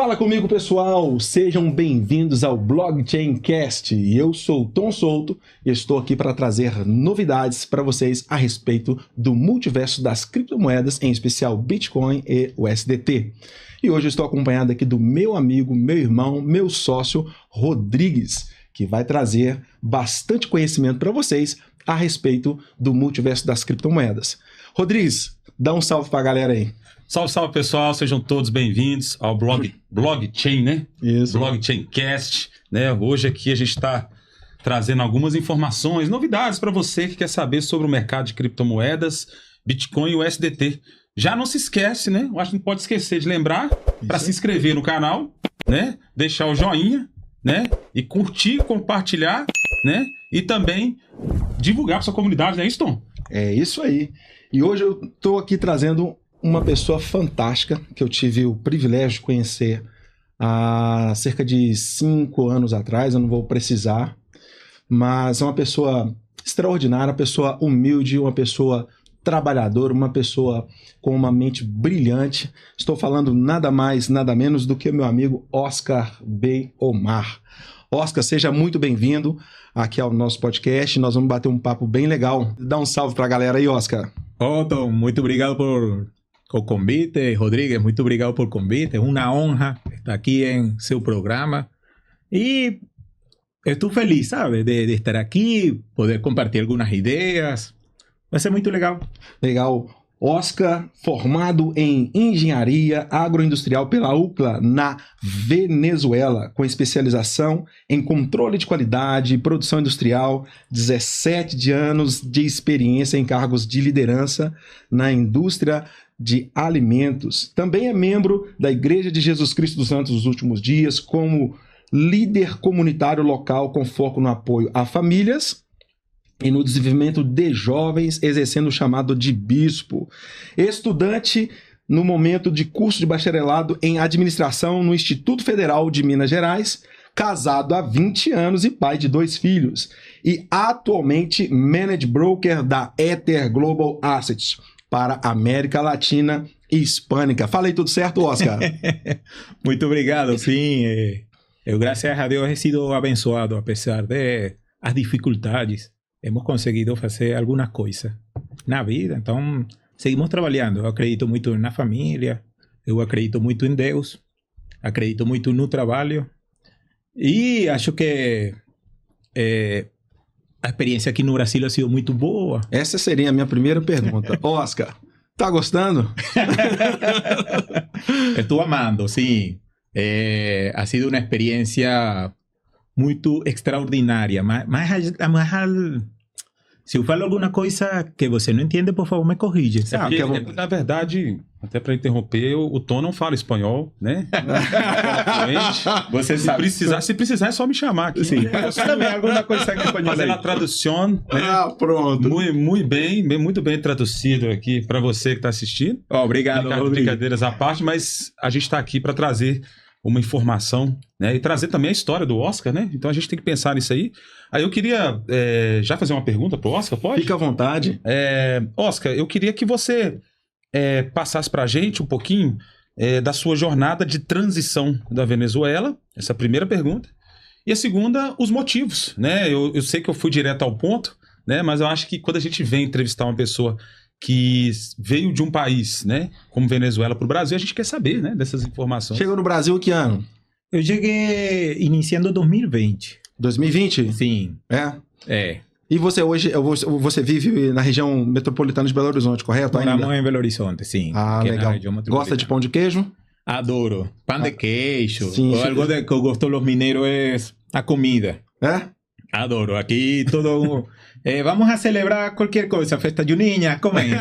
Fala comigo, pessoal! Sejam bem-vindos ao Blockchaincast. Eu sou o Tom Souto e estou aqui para trazer novidades para vocês a respeito do multiverso das criptomoedas, em especial Bitcoin e USDT. E hoje eu estou acompanhado aqui do meu amigo, meu irmão, meu sócio, Rodrigues, que vai trazer bastante conhecimento para vocês a respeito do multiverso das criptomoedas. Rodrigues, dá um salve para a galera aí. Salve, salve, pessoal. Sejam todos bem-vindos ao Blockchain, né? Isso. Blockchaincast, né? Hoje aqui a gente está trazendo algumas informações, novidades para você que quer saber sobre o mercado de criptomoedas, Bitcoin e USDT. Já não se esquece, né? Eu acho que não pode esquecer de lembrar para se inscrever no canal, né? Deixar o joinha, né? E curtir, compartilhar, né? E também divulgar para sua comunidade, não é isso, Tom? É isso aí. E hoje eu estou aqui trazendo uma pessoa fantástica que eu tive o privilégio de conhecer há cerca de 5 anos atrás, eu não vou precisar, mas é uma pessoa extraordinária, uma pessoa humilde, uma pessoa trabalhadora, uma pessoa com uma mente brilhante. Estou falando nada mais, nada menos do que o meu amigo Oscar B. Omar. Oscar, seja muito bem-vindo aqui ao nosso podcast. Nós vamos bater um papo bem legal. Dá um salve para a galera aí, Oscar. Tom, muito obrigado por o convite. Rodrigues, muito obrigado por o convite. É uma honra estar aqui em seu programa. E estou feliz, sabe, de estar aqui, poder compartilhar algumas ideias. Vai ser muito legal. Legal. Oscar, formado em Engenharia Agroindustrial pela UCLA, na Venezuela, com especialização em controle de qualidade e produção industrial, 17 anos de experiência em cargos de liderança na indústria de alimentos. Também é membro da Igreja de Jesus Cristo dos Santos dos Últimos Dias, como líder comunitário local com foco no apoio a famílias e no desenvolvimento de jovens, exercendo o chamado de bispo. Estudante no momento de curso de bacharelado em administração no Instituto Federal de Minas Gerais, casado há 20 anos e pai de 2 filhos. E atualmente manage broker da Ether Global Assets para América Latina e Hispânica. Falei tudo certo, Oscar? Muito obrigado, sim. Eu, graças a Deus, he sido abençoado, apesar de as dificuldades. Hemos conseguido fazer algumas coisas na vida, então seguimos trabalhando. Eu acredito muito na família, eu acredito muito em Deus, acredito muito no trabalho e acho que a experiência aqui no Brasil ha sido muito boa. Essa seria a minha primeira pergunta. Oscar, tá gostando? Estou amando, sim. Ha sido uma experiência muito extraordinária. Mas se eu falo alguma coisa que você não entende, por favor, me corrija. Na verdade, até para interromper, o Tom não fala espanhol, né? Você sabe. Se precisar, é só me chamar aqui. Sim. Você também alguma coisa em espanhol. Fazendo a tradução. Né? Pronto. Muito bem traduzido aqui para você que está assistindo. Obrigado, Rodrigo. Brincadeiras à parte, mas a gente está aqui para trazer uma informação, né? E trazer também a história do Oscar, né? Então a gente tem que pensar nisso aí. Aí eu queria já fazer uma pergunta pro Oscar, pode? Fica à vontade. Oscar, eu queria que você passasse pra gente um pouquinho da sua jornada de transição da Venezuela, essa é a primeira pergunta. E a segunda, os motivos, né? Eu sei que eu fui direto ao ponto, né? Mas eu acho que quando a gente vem entrevistar uma pessoa que veio de um país, né, como Venezuela para o Brasil, a gente quer saber, né, dessas informações. Chegou no Brasil que ano? Eu cheguei iniciando 2020. 2020? Sim. É. E você hoje, você vive na região metropolitana de Belo Horizonte, correto? Moramos em Belo Horizonte, sim. Ah, legal. Gosta de pão de queijo? Adoro. Pão de queijo. Sim, algo que eu gosto dos mineiros é a comida. Adoro. Aqui todo... vamos a celebrar qualquer coisa. Festa junina, comer.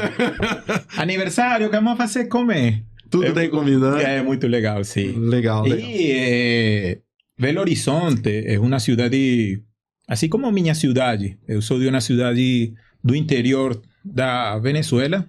Aniversário, que vamos a fazer? Comer. Tudo tem comida, né? É muito legal, sim. Legal. E Belo Horizonte é uma cidade... Assim como minha cidade. Eu sou de uma cidade do interior da Venezuela.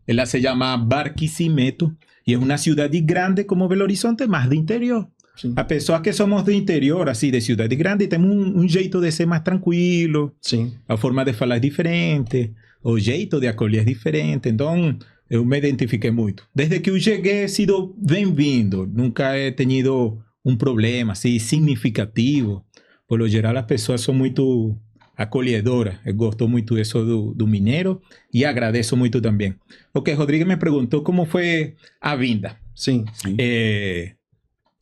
Ela se chama Barquisimeto. E é uma cidade grande como Belo Horizonte, mas de interior. Sim. A pessoas que somos do interior, assim, de cidade grande, temos um jeito de ser mais tranquilo. Sim. A forma de falar é diferente. O jeito de acolher é diferente. Então, eu me identifiquei muito. Desde que eu cheguei, he sido bem-vindo. Nunca he tenido um problema assim, significativo. Por lo geral, as pessoas são muito acolhedoras. Eu gosto muito disso do mineiro e agradeço muito também. Ok, Rodrigo me perguntou como foi a vinda. Sim.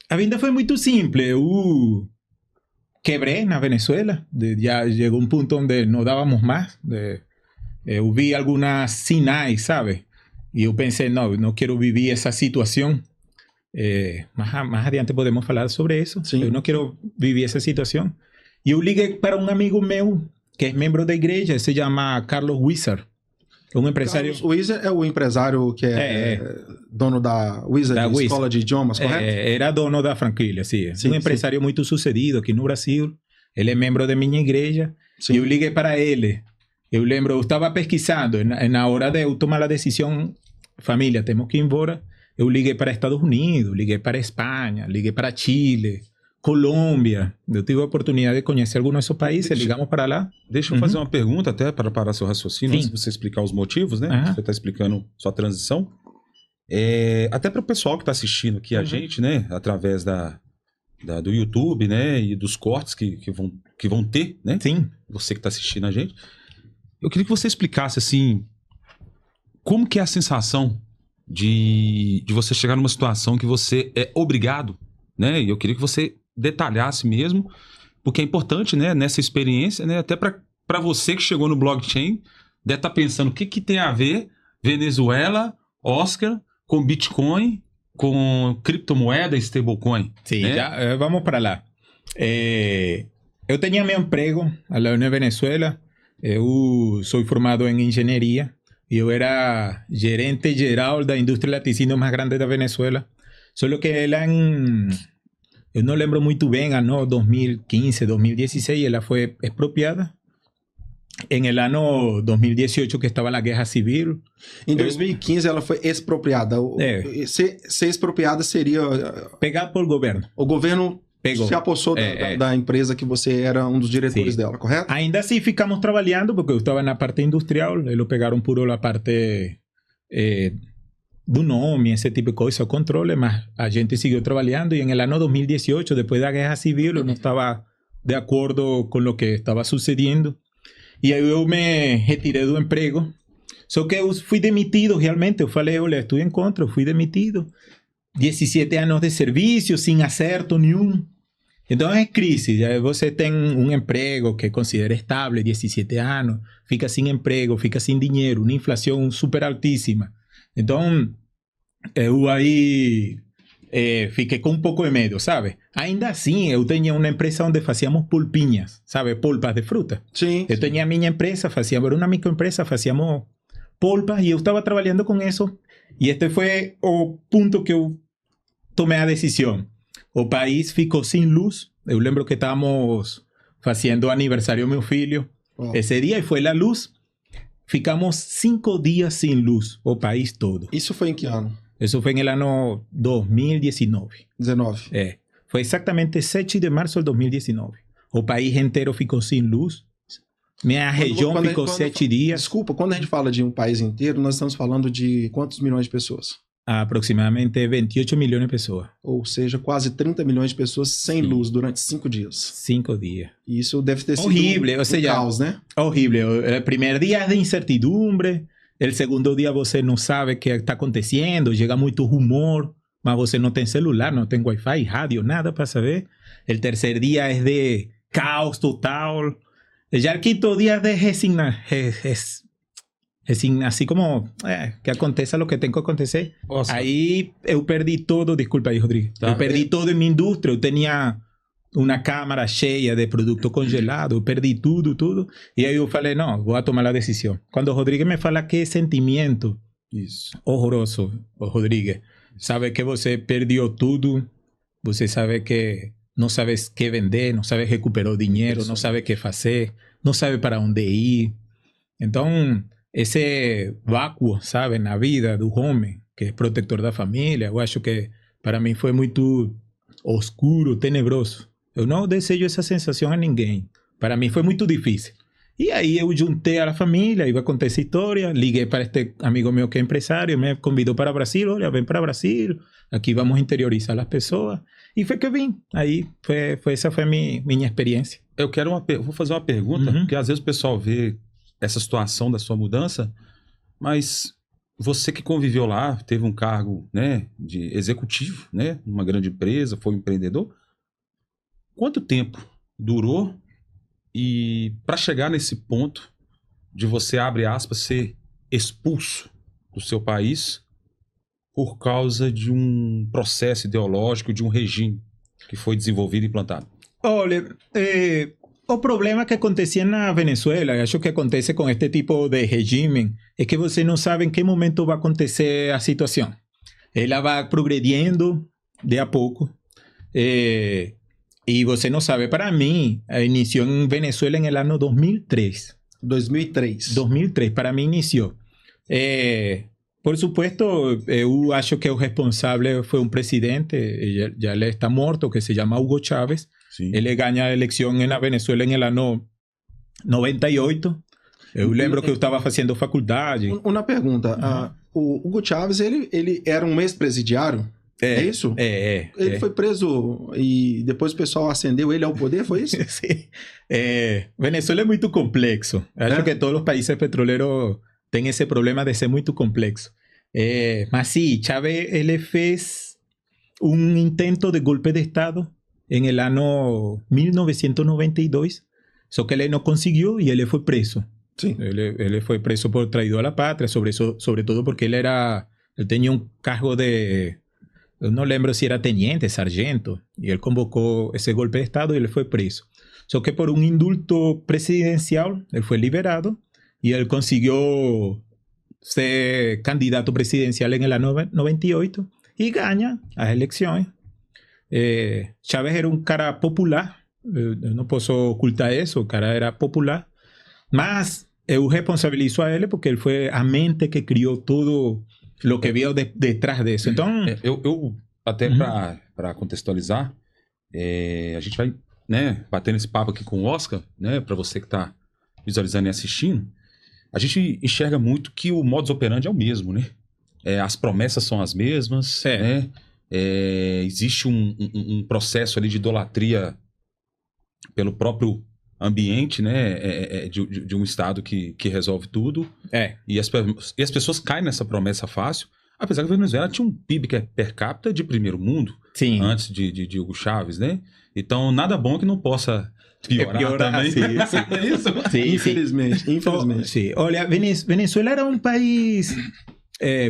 A vinda foi muito simples. Eu quebrei na Venezuela. Já chegou um ponto onde não dávamos mais. Eu vi alguns sinais, sabe? E eu pensei, não quero viver essa situação. Mais adiante podemos falar sobre isso. Sim. Eu não quero viver essa situação. E eu liguei para um amigo meu, que é membro da igreja, se chama Carlos Wizard. É um empresário... Carlos Wizard é o empresário que é dono da Wizard, escola de idiomas, correto? Era dono da franquia, sim. Sim, um empresário muito sucedido aqui no Brasil. Ele é membro da minha igreja. Sim. E eu liguei para ele. Eu lembro, eu estava pesquisando. Na hora de eu tomar a decisão, família, temos que ir embora. Eu liguei para Estados Unidos, liguei para Espanha, liguei para Chile, Colômbia. Eu tive a oportunidade de conhecer alguns desses países, ligamos para lá. Deixa eu fazer uma pergunta até para parar seu raciocínio, antes de você explicar os motivos, né? Você está explicando sua transição. Até para o pessoal que está assistindo aqui a gente, né? Através do YouTube, né? E dos cortes que vão ter, né? Sim. Você que está assistindo a gente. Eu queria que você explicasse, assim, como que é a sensação de você chegar numa situação que você é obrigado, né? E eu queria que você detalhasse mesmo, porque é importante, né? Nessa experiência, né? Até para você que chegou no blockchain, deve estar pensando o que tem a ver Venezuela, Oscar, com Bitcoin, com criptomoeda e stablecoin. Sim, né? já, vamos para lá. Eu tinha meu emprego lá na Venezuela. Eu sou formado em engenharia. E eu era gerente geral da indústria laticínio mais grande da Venezuela. Só que ela eu não lembro muito bem, ano 2015, 2016, ela foi expropriada. Em el ano 2018, que estava na guerra civil. Em 2015 ela foi expropriada. Ser expropriada seria... Pegada por governo. O governo pegou. Se apossou da empresa que você era um dos diretores dela, correto? Ainda assim ficamos trabalhando, porque eu estava na parte industrial, eles pegaram puro a parte do nome, esse tipo de coisa, o controle, mas a gente seguiu trabalhando e em el ano 2018, depois da guerra civil, eu não estava de acordo com o que estava sucedendo. E aí eu me retirei do emprego. Só que eu fui demitido realmente. Eu falei, olha, estou em contra, eu fui demitido. 17 anos de serviço, sem acerto nenhum. Então é crise. Já você tem um emprego que considera estável, 17 anos, fica sem emprego, fica sem dinheiro, uma inflação super altíssima. Então, eu aí fiquei com um pouco de medo, sabe? Ainda assim, eu tinha uma empresa onde fazíamos pulpinhas, sabe? Polpas de fruta. Sim. Eu tinha a minha empresa, era uma microempresa, fazíamos polpas e eu estava trabalhando com isso. E este foi o ponto que eu tomei a decisão. O país ficou sem luz. Eu lembro que estávamos fazendo o aniversário do meu filho esse dia e foi a luz. Ficamos 5 dias sem luz, o país todo. Isso foi em que ano? Isso foi no ano 2019. 19. Foi exatamente 7 de março de 2019. O país inteiro ficou sem luz. Minha região ficou 7 dias. Desculpa, quando a gente fala de um país inteiro, nós estamos falando de quantos milhões de pessoas? Aproximadamente 28 milhões de pessoas. Ou seja, quase 30 milhões de pessoas sem luz durante 5 dias. 5 dias. E isso deve ter sido horrível, ou seja, caos, né? Horrível. O primeiro dia é de incertidumbre. O segundo dia você não sabe o que está acontecendo. Chega muito rumor, mas você não tem celular, não tem Wi-Fi, rádio, nada para saber. O terceiro dia é de caos total. Já o quinto dia é de assim como que aconteça o que tem que acontecer. Nossa. Aí eu perdi todo, desculpa aí, Rodrigo. Eu perdi todo em minha indústria. Eu tinha uma câmara cheia de produto congelado, eu perdi tudo. E aí eu falei, não, vou tomar a decisão. Quando o Rodrigo me fala que sentimento horroroso, Rodrigo, sabe que você perdeu tudo, você sabe que não sabe o que vender, não sabe recuperar o dinheiro, não sabe o que fazer, não sabe para onde ir. Então, esse vácuo, sabe, na vida do homem, que é protetor da família, eu acho que para mim foi muito oscuro, tenebroso. Eu não desejo essa sensação a ninguém. Para mim foi muito difícil. E aí eu juntei a família, iba a contar essa história, liguei para este amigo meu que é empresário, me convidou para Brasil, olha, vem para Brasil, aqui vamos interiorizar as pessoas. E foi que eu vim. Aí essa foi a minha experiência. Eu vou fazer uma pergunta, porque às vezes o pessoal vê essa situação da sua mudança, mas você que conviveu lá, teve um cargo, né, de executivo, né, numa grande empresa, foi um empreendedor. Quanto tempo durou e para chegar nesse ponto de você, abre aspas, ser expulso do seu país por causa de um processo ideológico, de um regime que foi desenvolvido e implantado? Olha, o problema que acontecia na Venezuela, acho que acontece com este tipo de regime, é que você não sabe em que momento vai acontecer a situação. Ela vai progredindo de a pouco. E você não sabe. Para mim, iniciou em Venezuela em el ano 2003. 2003, para mim iniciou. Por supuesto, eu acho que o responsável foi um presidente, já ele está morto, que se chama Hugo Chávez. Sim. Ele ganha a eleição na Venezuela em el ano 98. Eu lembro que eu estava fazendo faculdade. Uma pergunta. O Hugo Chávez, ele era um ex-presidiário? É isso? Ele foi preso e depois o pessoal acendeu ele ao poder, foi isso? Sim. Venezuela é muito complexo. Acho que todos os países petroleiros têm esse problema de ser muito complexo. Mas sim, Chávez ele fez um intento de golpe de Estado em el ano 1992, só que ele não conseguiu e ele foi preso. Sim. Ele foi preso por traidor à pátria, sobre todo porque ele tinha um cargo de... Eu não lembro se era teniente, sargento, e ele convocou esse golpe de Estado e ele foi preso. Só que por um indulto presidencial, ele foi liberado e ele conseguiu ser candidato presidencial em el ano 98 e ganha as eleições. Chávez era um cara popular, eu não posso ocultar isso, o cara era popular, mas eu responsabilizo a ele porque ele foi a mente que criou tudo o que veio detrás disso. Então, eu até para contextualizar, a gente vai, né, batendo esse papo aqui com o Oscar, né, para você que está visualizando e assistindo, a gente enxerga muito que o modus operandi é o mesmo, né? As promessas são as mesmas, né? Existe um processo ali de idolatria pelo próprio ambiente, né, de um Estado que resolve tudo. E as pessoas caem nessa promessa fácil, apesar que a Venezuela tinha um PIB que é per capita de primeiro mundo. Sim. Antes de Hugo Chávez, né? Então, nada bom que não possa piorar também. Sim. É isso? Sim, infelizmente. Sim. Olha, Venezuela era um país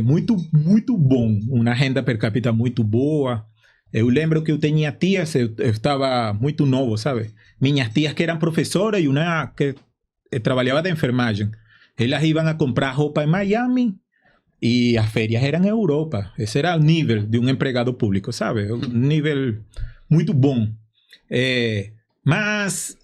muito, muito bom, uma renda per capita muito boa. Eu lembro que eu tinha tias, eu estava muito novo, sabe? Minhas tias que eram professoras e uma que trabalhava de enfermagem. Elas iam a comprar roupa em Miami e as férias eram em Europa. Esse era o nível de um empregado público, sabe? Um nível muito bom. Mas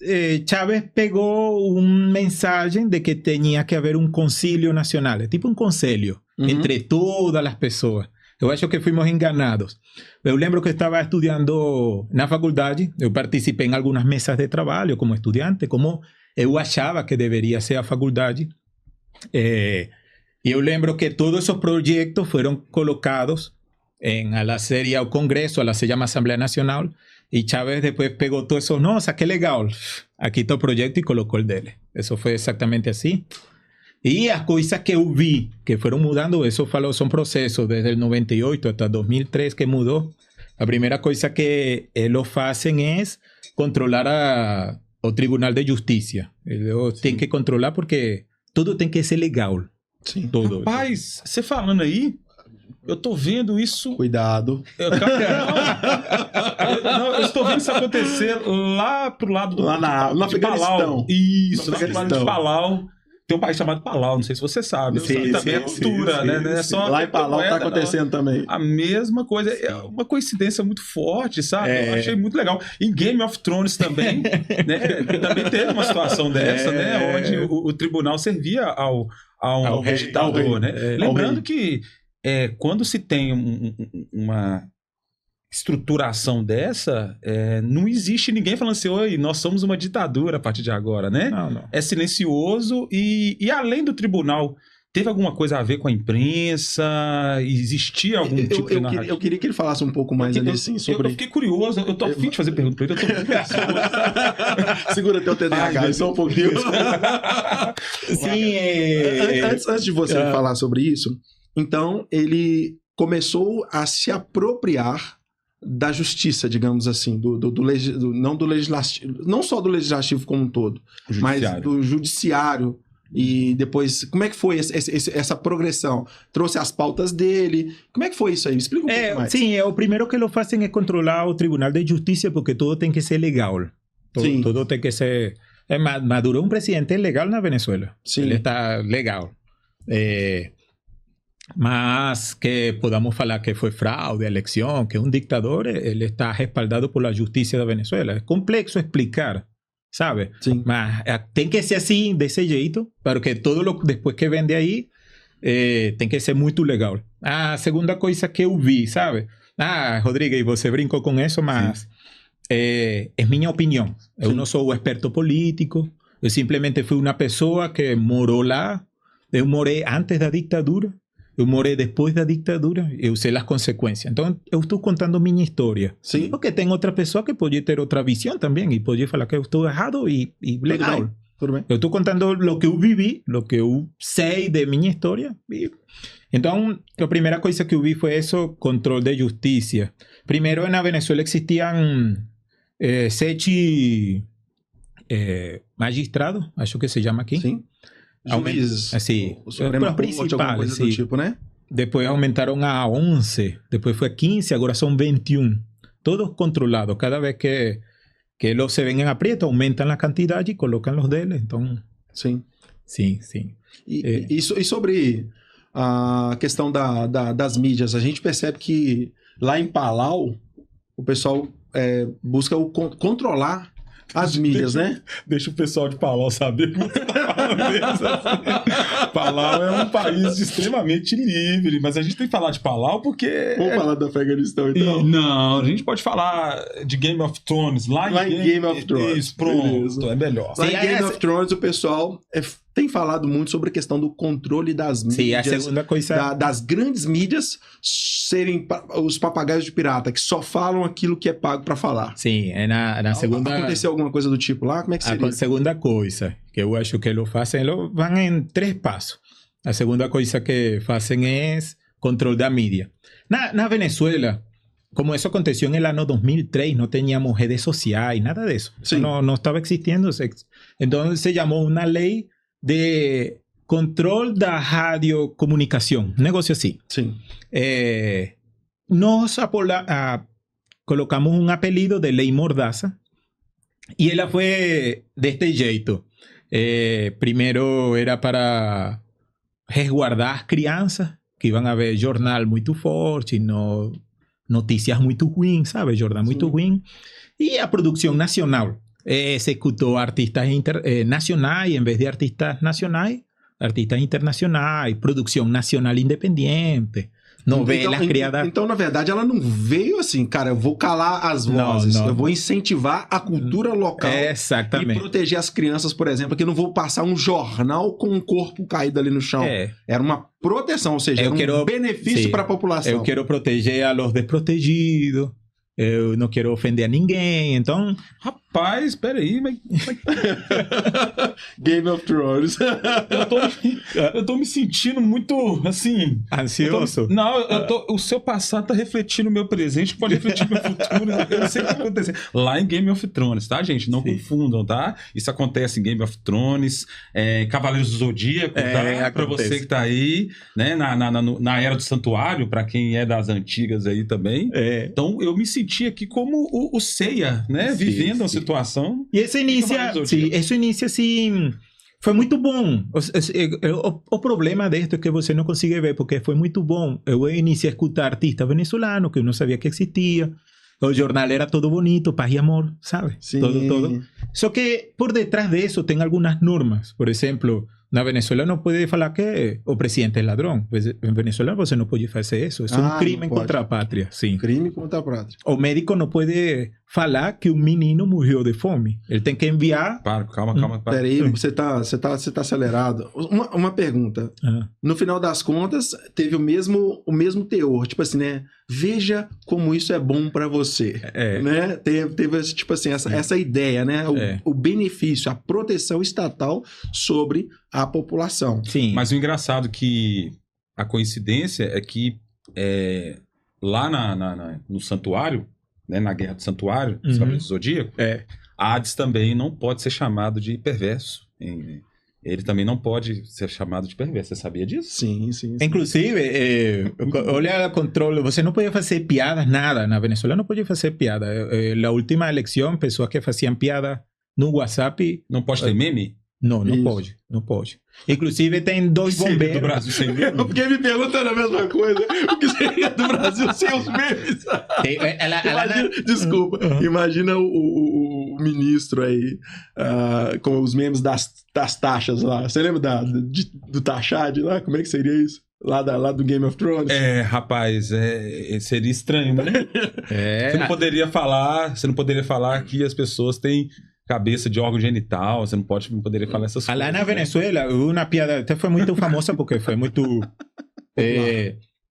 Chávez pegou uma mensagem de que tinha que haver um concílio nacional, tipo um conselho entre todas as pessoas. Eu acho que fomos enganados. Eu lembro que estava estudando na faculdade, eu participei em algumas mesas de trabalho como estudante, como eu achava que deveria ser a faculdade. E eu lembro que todos esos proyectos fueron colocados en a la serie ao Congreso, ela se llama Asamblea Nacional, y Chávez después pegó todo eso, nossa, que legal, aqui está o proyecto y colocó el dele. Eso fue exactamente así. Y as coisas que eu vi que fueron mudando, eso son procesos desde el 98 hasta 2003 que mudou. A primeira coisa que eles fazem é controlar o Tribunal de Justiça. Eles têm que controlar porque tudo tem que ser legal. Sim. Tudo. Rapaz, você falando aí, eu tô vendo isso... Cuidado. Eu estou vendo isso acontecer lá pro lado lá no Afeganistão. Isso, no Afeganistão. Palau. Tem um país chamado Palau, não sei se você sabe. Sim, também é cultura, né? Não é só lá em Palau tá acontecendo também. A mesma coisa. É uma coincidência muito forte, sabe? Eu achei muito legal. Em Game of Thrones também, né? Também teve uma situação dessa, né? Onde o tribunal servia ao ditador, né? Lembrando que quando se tem uma estruturação dessa, não existe ninguém falando assim, oi, nós somos uma ditadura a partir de agora, né? Não. É silencioso e além do tribunal, teve alguma coisa a ver com a imprensa? Existia algum tipo de narrativa? Eu queria que ele falasse um pouco mais ali, assim, sobre... Eu fiquei curioso, eu tô a fim de fazer pergunta pra ele, eu tô muito curioso. Segura teu TDAH, só um pouquinho. Sim, Antes de você falar sobre isso, então ele começou a se apropriar da justiça, digamos assim, não só do legislativo como um todo, mas do judiciário. E depois, como é que foi essa progressão? Trouxe as pautas dele? Como é que foi isso aí? Me explica um pouco mais. Sim, o primeiro que lo fazem é controlar o Tribunal de Justiça, porque tudo tem que ser legal. Tudo tem que ser... Maduro é um presidente legal na Venezuela. Sim. Ele está legal. Mas que podamos falar que foi fraude a eleição, que é um ditador, ele está respaldado por la justiça da Venezuela. É complexo explicar, sabe? Sim. Mas tem que ser assim, desse jeito, porque tudo depois que vem de aí tem que ser muito legal. A segunda coisa que eu vi, sabe? Rodrigo, você brincou com isso, mas é minha opinião. Eu não sou experto político, eu simplesmente fui uma pessoa que morou lá. Eu morei antes da ditadura, eu morei depois da ditadura, eu sei as consequências. Então, eu estou contando minha história. Sim. Porque tem outra pessoa que pode ter outra visão também e pode falar que eu estou errado e legal. Tudo bem. Eu estou contando o que eu vivi, o que eu sei de minha história. Então, a primeira coisa que eu vi foi isso, controle de justiça. Primeiro, na Venezuela existiam 7 magistrados, acho que se chama aqui. Sim. Juízes. Assim, o Supremo Corte, alguma coisa do tipo, né? Depois aumentaram a 11, depois foi a 15, agora são 21. Todos controlados. Cada vez que eles se ven en aprieto, aumentam a quantidade e colocam os deles. Então, sim. Sim. E sobre a questão das mídias, a gente percebe que lá em Palau, o pessoal busca controlar as mídias, né? Deixa o pessoal de Palau saber. Palau é um país extremamente livre, mas a gente tem que falar de Palau porque... Vamos falar do Afeganistão, então? Não, a gente pode falar de Game of Thrones. Lá em Game of Thrones. Isso, pronto, beleza. É melhor. Lá em Game of Thrones, o pessoal tem falado muito sobre a questão do controle das mídias. Sim, a segunda coisa... das grandes mídias serem os papagaios de pirata, que só falam aquilo que é pago para falar. Sim, na segunda... Aconteceu alguma coisa do tipo lá? Como é que seria? A segunda coisa que eu acho que eles fazem, eles vão em 3 passos. A segunda coisa que fazem é controle da mídia. Na Venezuela, como isso aconteceu no ano 2003, não tínhamos redes sociais, nada disso. Não estava existindo. Então se chamou uma lei de controle da radiocomunicação, um negócio assim. Sim. Nós colocamos um apelido de Lei Mordaza e ela foi deste jeito. Primeiro era para resguardar as crianças que iam a ver jornal muito forte, notícias muito ruins, sabe? Jornal muito ruim. E a produção nacional. Se escutou artistas nacionais em vez de artistas nacionais, artistas internacionais, produção nacional independente, novelas criadas... Então, na verdade, ela não veio assim, cara, eu vou calar as vozes, eu vou incentivar a cultura local e proteger as crianças, por exemplo, que eu não vou passar um jornal com um corpo caído ali no chão. Era uma proteção, ou seja, era um benefício para a população. Eu quero proteger a los desprotegidos. Eu não quero ofender a ninguém, então... Rapaz, peraí, mas... Game of Thrones. eu tô me sentindo muito, assim... Ansioso? O seu passado tá refletindo o meu presente, pode refletir o meu futuro, eu não sei o que tá acontecendo. Lá em Game of Thrones, tá, gente? Não confundam, tá? Isso acontece em Game of Thrones, Cavaleiros do Zodíaco, tá? Pra você que tá aí, né? Na Era do Santuário, pra quem é das antigas aí também. Então, eu me senti aqui como o Seiya, né? Vivendo a situação. E esse início, assim, foi muito bom. O problema disto é que você não consegue ver, porque foi muito bom. Eu iniciei a escutar artistas venezuelanos que eu não sabia que existia. O jornal era todo bonito, paz e amor, sabe? Sim. Todo. Só que por detrás de isso tem algumas normas. Por exemplo, Na Venezuela não pode falar que o presidente é ladrão. Em Venezuela você não pode fazer isso. Isso é um crime contra a pátria. Sim. Crime contra a pátria. O médico não pode falar que um menino morreu de fome. Ele tem que enviar... Calma. Peraí, você tá acelerado. Uma pergunta. No final das contas, teve o mesmo teor. Tipo assim, né? Veja como isso é bom pra você. Né? Teve tipo assim, essa ideia, né? O benefício, a proteção estatal sobre a população. Sim. Mas o engraçado que a coincidência é que lá no santuário, né, na Guerra do Santuário, dos Cavaleiros do Zodíaco, Hades também não pode ser chamado de perverso. Ele também não pode ser chamado de perverso. Você sabia disso? Sim. Inclusive, olha o controle. Você não podia fazer piadas, nada. Na Venezuela não podia fazer piada. Na última eleição, pessoas que faziam piada no WhatsApp... Não pode ter meme? Não pode. Não pode. Inclusive, tem 2 bombeiros... do Brasil sem meme? Eu fiquei me perguntando a mesma coisa. O que seria do Brasil sem os memes? Desculpa. Imagina o ministro aí com os memes das taxas lá. Você lembra do Taxad lá? Como é que seria isso? Lá do Game of Thrones? Rapaz, seria estranho, né? Você não poderia falar que as pessoas têm cabeça de órgão genital, você não poderia falar essas coisas. Lá na Venezuela, uma piada, até foi muito famosa porque foi muito...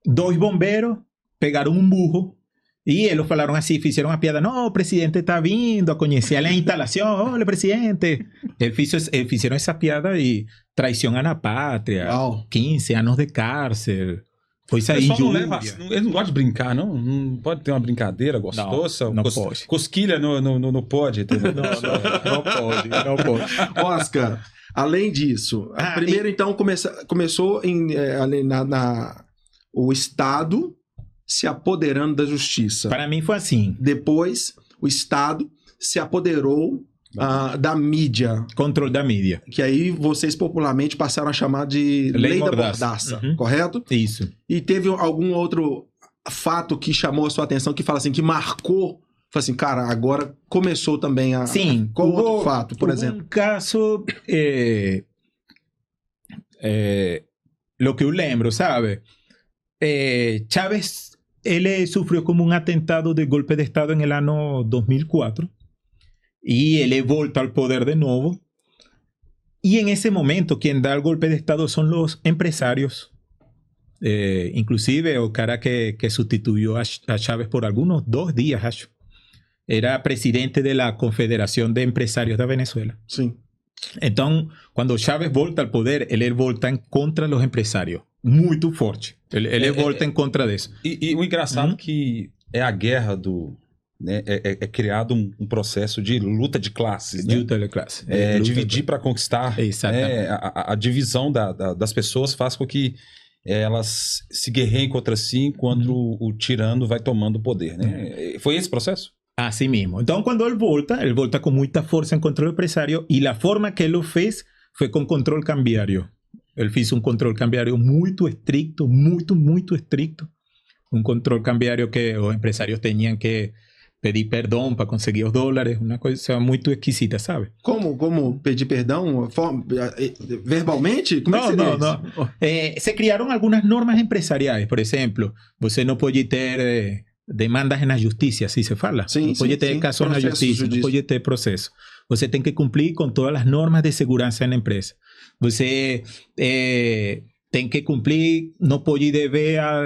2 bombeiros pegaram um burro e eles falaram assim, fizeram uma piada, não, o presidente está vindo a conhecer a instalação, olha, presidente. Eles fizeram essa piada e traição à pátria, 15 anos de cárcere. Coisa eles não gostam de brincar, não? Não pode ter uma brincadeira gostosa? Não pode. Cosquilha no pode. Não pode. Oscar, além disso, primeiro então começou o Estado se apoderando da justiça. Para mim foi assim. Depois, o Estado se apoderou da mídia. Controle da mídia. Que aí vocês popularmente passaram a chamar de Lei da Mordaça, correto? Isso. E teve algum outro fato que chamou a sua atenção, que fala assim, que marcou, fala assim, cara, agora começou também a... Sim. Qual outro fato, por exemplo? Um caso, lo que eu lembro, sabe? Chávez, ele sofreu como um atentado de golpe de Estado en el ano 2004. Y él volta al poder de nuevo. Y en ese momento, quien da el golpe de Estado son los empresarios. Inclusive, el cara que sustituyó a Chávez por algunos 2 días, acho, era presidente de la Confederación de Empresarios de Venezuela. Sí. Entonces, cuando Chávez volta al poder, él volta en contra de los empresarios. Muy fuerte. Él volta en contra de eso. E o engraçado que é a guerra do... Né, é criado um processo de luta de classes, né? Luta de classe. Dividir para conquistar. Exatamente. A divisão das pessoas faz com que elas se guerreiem contra si enquanto o tirano vai tomando o poder, né? Foi esse processo? Assim mesmo. Então, quando ele volta com muita força em controle empresário e a forma que ele o fez foi com controle cambiário. Ele fez um controle cambiário muito estricto, muito estricto. Um controle cambiário que os empresários tinham que pedir perdão para conseguir os dólares, uma coisa muito esquisita, sabe? Como pedir perdão? Verbalmente? Como não. Se criaram algumas normas empresariais. Por exemplo, você não pode ter demandas na justiça, assim se fala. Sim, não pode ter casos na justiça, não pode ter processo. Você tem que cumprir com todas as normas de segurança na empresa. Você tem que cumprir, não pode dever à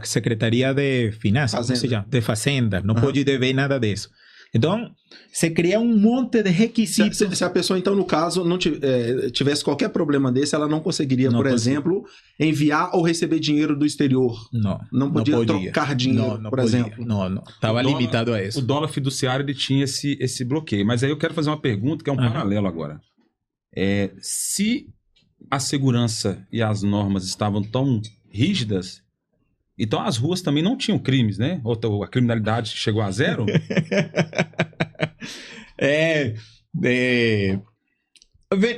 Secretaria de Finanças, como se chama? De Fazenda, não pode dever nada disso. Então, se cria um monte de requisitos. Se a pessoa, então, no caso, não tivesse qualquer problema desse, ela não conseguiria, por exemplo, enviar ou receber dinheiro do exterior. Não podia trocar dinheiro, por exemplo. Não. Estava limitado a isso. O dólar fiduciário ele tinha esse bloqueio. Mas aí eu quero fazer uma pergunta que é um paralelo agora. Se a segurança e as normas estavam tão rígidas, então as ruas também não tinham crimes, né? Ou a criminalidade chegou a zero?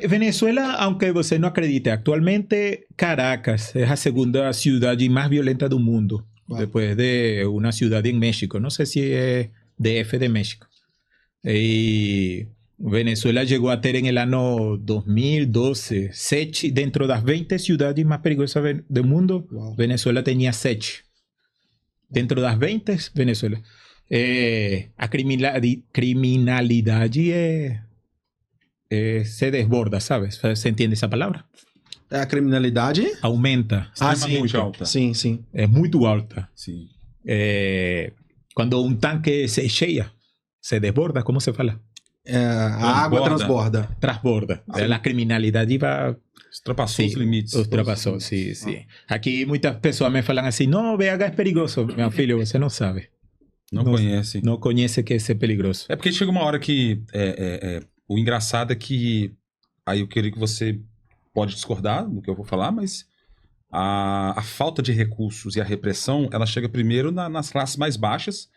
Venezuela, aunque você não acredite, actualmente Caracas é a segunda cidade mais violenta do mundo, depois de uma cidade em México. Não sei se é DF de México. Venezuela llegó a ter en el año 2012 7, dentro de las 20 ciudades más peligrosas del mundo, Uau. Venezuela tenía 7. Dentro das 20, Venezuela. A criminalidade se desborda, ¿sabes? ¿Se entiende esa palabra? A criminalidade? Aumenta. Extremamente alta. Sim, sim. Es muy alta. Sim. Cuando un tanque se cheia, se desborda, ¿cómo se fala? A água transborda. Transborda. La criminalidade vai... Ultrapassou os limites. Ultrapassou, sim, sim. Aqui muitas pessoas me falam assim, não, BH é perigoso. Meu filho, você não sabe. Não conhece. Não conhece que é perigoso. É porque chega uma hora que... o engraçado é que... Aí eu queria que você pode discordar do que eu vou falar, mas a falta de recursos e a repressão, ela chega primeiro nas classes mais baixas,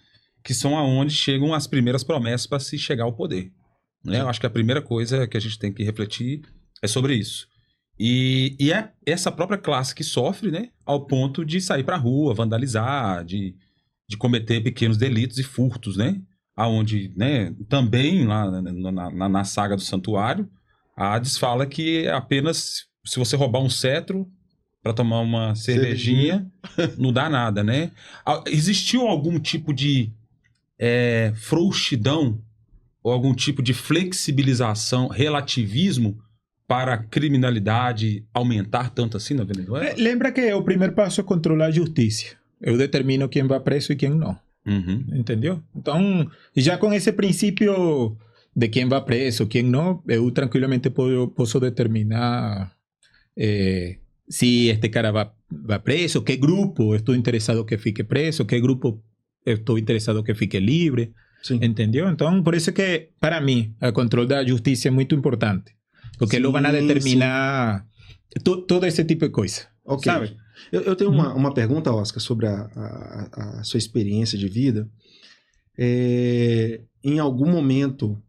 que são aonde chegam as primeiras promessas para se chegar ao poder. Né? Eu acho que a primeira coisa que a gente tem que refletir é sobre isso. E é essa própria classe que sofre, né, ao ponto de sair para a rua, vandalizar, de cometer pequenos delitos e furtos, né? Aonde, né, também lá na saga do santuário, a Hades fala que é apenas se você roubar um cetro para tomar uma cervejinha, não dá nada, né? Existiu algum tipo de frouxidão ou algum tipo de flexibilização, relativismo para a criminalidade aumentar tanto assim na Venezuela? Lembra que o primeiro passo é controlar a justiça. Eu determino quem vai preso e quem não. Uhum. Entendeu? Então, já com esse princípio de quem vai preso, quem não, eu tranquilamente posso determinar se este cara vai preso, que grupo estou interessado que fique preso, que grupo estou interessado que fique livre. Sim. Entendeu? Então, por isso que, para mim, o controle da justiça é muito importante. Porque eles vão determinar todo esse tipo de coisa. Ok. Sabe? Eu tenho uma pergunta, Oscar, sobre a sua experiência de vida. Em algum momento,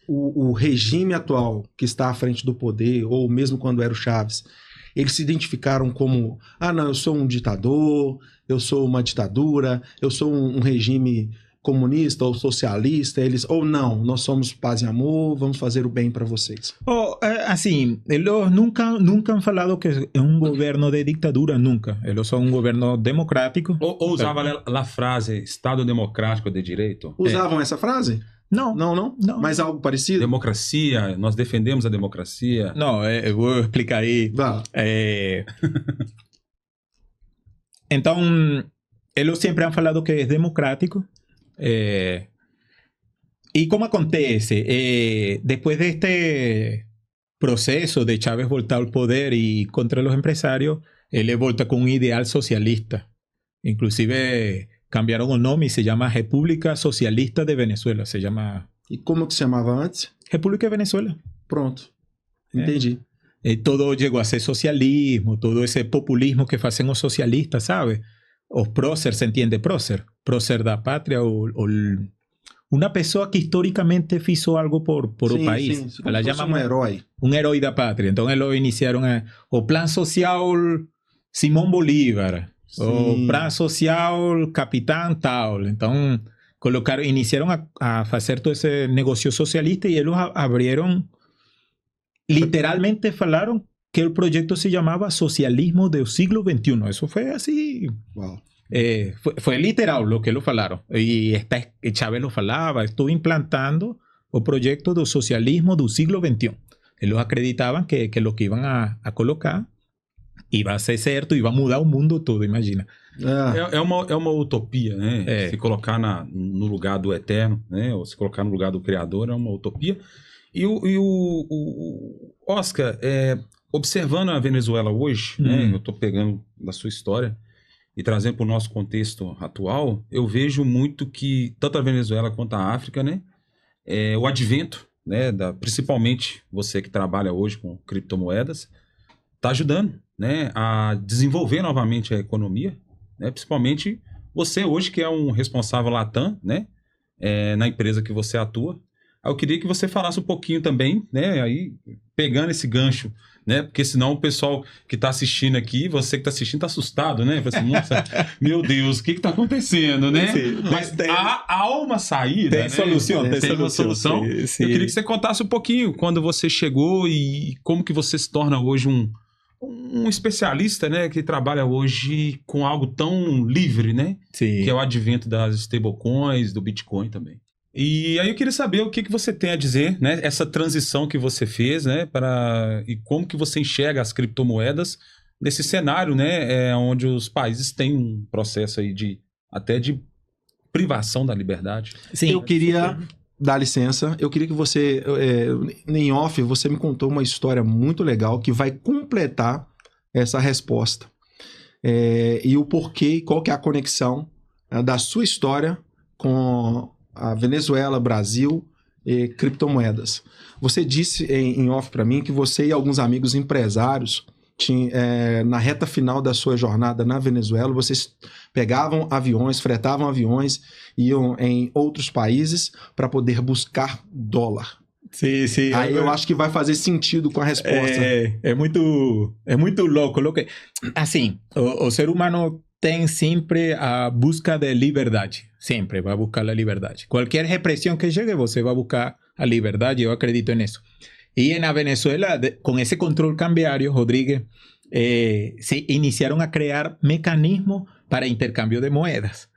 o regime atual que está à frente do poder, ou mesmo quando era o Chaves, eles se identificaram como, não, eu sou um ditador, eu sou uma ditadura, eu sou um regime comunista ou socialista, ou não, nós somos paz e amor, vamos fazer o bem para vocês. Assim, eles nunca han falado que é um governo de ditadura, nunca. Eles são um governo democrático. Ou usava a frase Estado democrático de direito? Usavam essa frase? Não. Não? Mas algo parecido? Democracia, nós defendemos a democracia. Não, eu vou explicar aí. Então, eles sempre han falado que é democrático. E como acontece, depois deste processo de Chávez voltar ao poder e contra os empresários, ele volta com um ideal socialista. Inclusive, cambiaram o nome e se chama República Socialista de Venezuela. Se chama... E como que se chamava antes? República de Venezuela. Pronto. Entendi. Todo chegou a ser socialismo, todo esse populismo que fazem os socialistas, sabe? Os prócer, se entiende? Prócer da pátria, uma pessoa que historicamente fez algo por o país. Sim, ela chama um herói. Um herói da pátria. Então, eles iniciaram o Plano Social Simón Bolívar, o Plano Social Capitão tal. Então, iniciaram a fazer todo esse negócio socialista e eles abriram, literalmente falaram que el proyecto se llamaba Socialismo del Siglo XXI. Eso fue así. Wow. Fue literal lo que lo falaron. Y Chávez lo falaba. Estuvo implantando el proyecto del socialismo del siglo XXI. Ellos acreditaban que lo que iban a colocar iba a ser certo, iba a mudar o mundo todo, imagina. É uma utopia, né? Se colocar no lugar do eterno, né? Ou se colocar no lugar do criador é uma utopia. E o Oscar, observando a Venezuela hoje, né, eu estou pegando da sua história e trazendo para o nosso contexto atual, eu vejo muito que tanto a Venezuela quanto a África, né, o advento, né, principalmente você que trabalha hoje com criptomoedas, está ajudando, né, a desenvolver novamente a economia, né, principalmente você hoje que é um responsável Latam, né, na empresa que você atua, Aí eu queria que você falasse um pouquinho também, né? Aí, pegando esse gancho, né? Porque senão o pessoal que está assistindo aqui, você que está assistindo, está assustado, né? Fala assim, nossa, meu Deus, o que está acontecendo, né? Sim, mas há uma saída, tem solução, tem uma solução. Sim. Eu queria que você contasse um pouquinho quando você chegou e como que você se torna hoje um especialista, né, que trabalha hoje com algo tão livre, né? Sim. Que é o advento das stablecoins, do Bitcoin também. E aí eu queria saber o que você tem a dizer, né? Essa transição que você fez, né? E como que você enxerga as criptomoedas nesse cenário, né? Onde os países têm um processo aí até de privação da liberdade. Sim, eu queria dar licença, eu queria que você, em off, você me contou uma história muito legal que vai completar essa resposta. E o porquê, qual que é a conexão da sua história com a Venezuela, Brasil e criptomoedas. Você disse em off para mim que você e alguns amigos empresários na reta final da sua jornada na Venezuela, vocês pegavam aviões, fretavam aviões, iam em outros países para poder buscar dólar. Sim, sim. Aí eu acho que vai fazer sentido com a resposta. É muito louco. Assim, o ser humano tem sempre a busca de liberdade. Sempre vai buscar a liberdade. Qualquer repressão que chegue, você vai buscar a liberdade. Eu acredito nisso. Y en la Venezuela, con ese control cambiario, Rodríguez, se iniciaron a crear mecanismos para intercambio de monedas.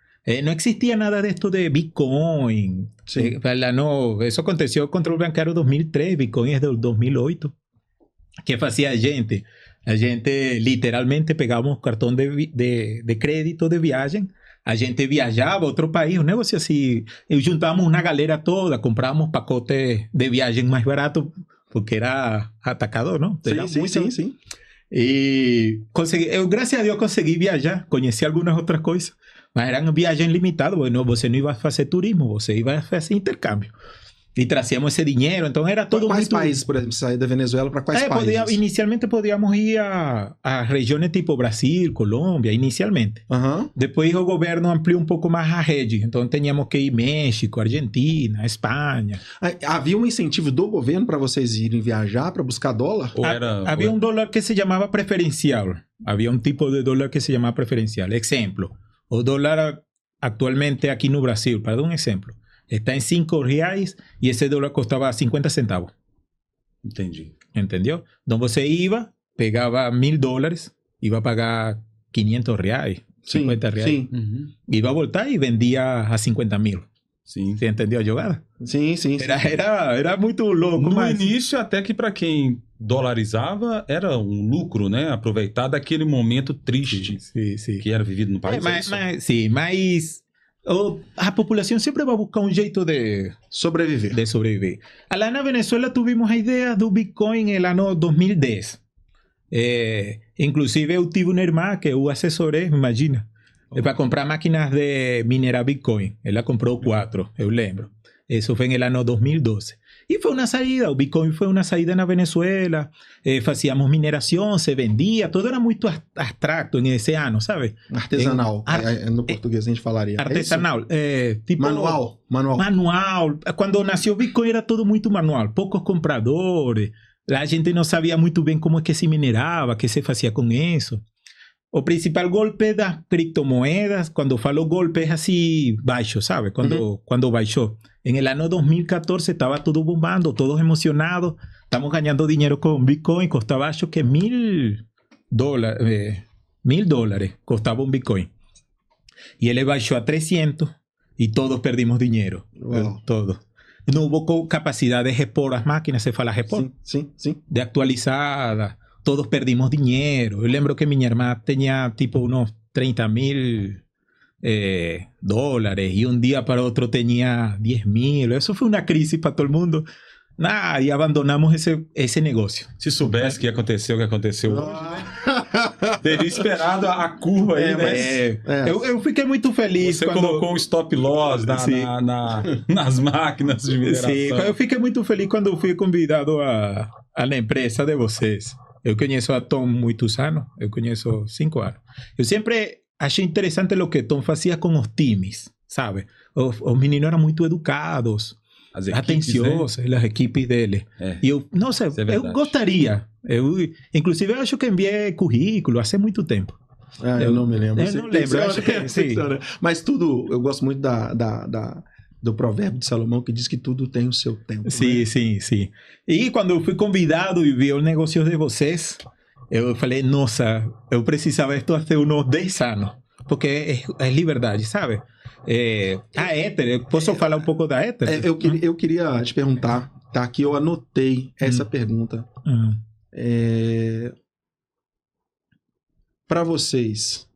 No existía nada de esto de Bitcoin. Sí. No, eso aconteció el control bancario 2003, Bitcoin es del 2008. ¿Qué hacía la gente? A gente literalmente pegava cartão de crédito de viagem, a gente viajava a outro país, um negócio assim, e juntávamos uma galera toda, comprávamos pacotes de viagem mais barato, porque era atacador, não? Sim. E eu, graças a Deus, consegui viajar, conheci algumas outras coisas, mas eram viagens limitadas, você não ia fazer turismo, você ia fazer intercâmbio. E trazíamos esse dinheiro, então era todo Quais países, por exemplo, sair da Venezuela para quais países? Inicialmente podíamos ir a regiões tipo Brasil, Colômbia, inicialmente. Depois o governo ampliou um pouco mais a rede, então tínhamos que ir México, Argentina, Espanha. Havia um incentivo do governo para vocês irem viajar para buscar dólar? Havia um dólar que se chamava preferencial. Havia um tipo de dólar que se chamava preferencial. Exemplo, o dólar atualmente aqui no Brasil, para dar um exemplo, está em 5 reais e esse dólar custava 50 centavos. Entendi. Entendeu? Então você ia, pegava $1.000, ia pagar 500 reais, 50 reais. Sim. Ia voltar e vendia a 50.000. Sim. Você entendeu a jogada? Sim. Era muito louco. No início, até que para quem dolarizava, era um lucro, né? Aproveitar daquele momento triste que era vivido no país. Mas a população sempre vai buscar um jeito de sobreviver. Lá na Venezuela tivemos a ideia do Bitcoin no ano 2010. Inclusive eu tive uma irmã que eu assessorei, imagina, para comprar máquinas de minerar Bitcoin. Ela comprou 4, eu lembro. Isso foi no ano 2012. E foi uma saída, o Bitcoin foi uma saída na Venezuela, fazíamos mineração, se vendia, tudo era muito abstrato nesse ano, sabe? Artesanal, no português a gente falaria. Artesanal, tipo... Manual. Quando nasceu o Bitcoin era tudo muito manual, poucos compradores, a gente não sabia muito bem como é que se minerava, o que se fazia com isso. O principal golpe das criptomoedas, quando falo golpe, é assim baixo, sabe? Quando baixou. En el año 2014 estaba todo bombando, todos emocionados. Estamos ganando dinero con Bitcoin. Costaba, acho que $1.000 costaba un Bitcoin. Y él bajó a 300 y todos perdimos dinero. Wow. Todos. No hubo capacidad de expor las máquinas, se fue a la expor. Sí. De actualizada. Todos perdimos dinero. Yo lembro que mi hermana tenía tipo unos 30.000 dólares y un día para otro tenía 10.000. Eso fue una crisis para todo el mundo. Y abandonamos ese negocio. Se soubesse que aconteceu o que aconteceu hoje, né? Teria esperado a curva aí, né? Eu fiquei muito feliz. Você colocou um stop loss nas máquinas de mineração. Sim, eu fiquei muito feliz quando fui convidado à empresa de vocês. Eu conheço a Tom muitos anos. Eu conheço 5 anos. Eu sempre achei interessante o que Tom fazia com os times, sabe? Os meninos eram muito educados. as equipes, atenciosos, as equipes dele. né? E eu, não sei, Isso é eu verdade. gostaria. Inclusive, eu acho que enviei currículo há muito tempo. Eu não me lembro. Eu não lembro, acho que sim. Mas tudo, eu gosto muito do provérbio de Salomão que diz que tudo tem o seu tempo. Sim, né? sim, sim. E quando eu fui convidado e vi os negócios de vocês, eu falei, nossa, eu precisava disso há uns 10 anos. Porque é liberdade, sabe? A Ether, eu posso falar um pouco da Ether? Eu queria te perguntar, tá? Aqui eu anotei essa pergunta. Para vocês,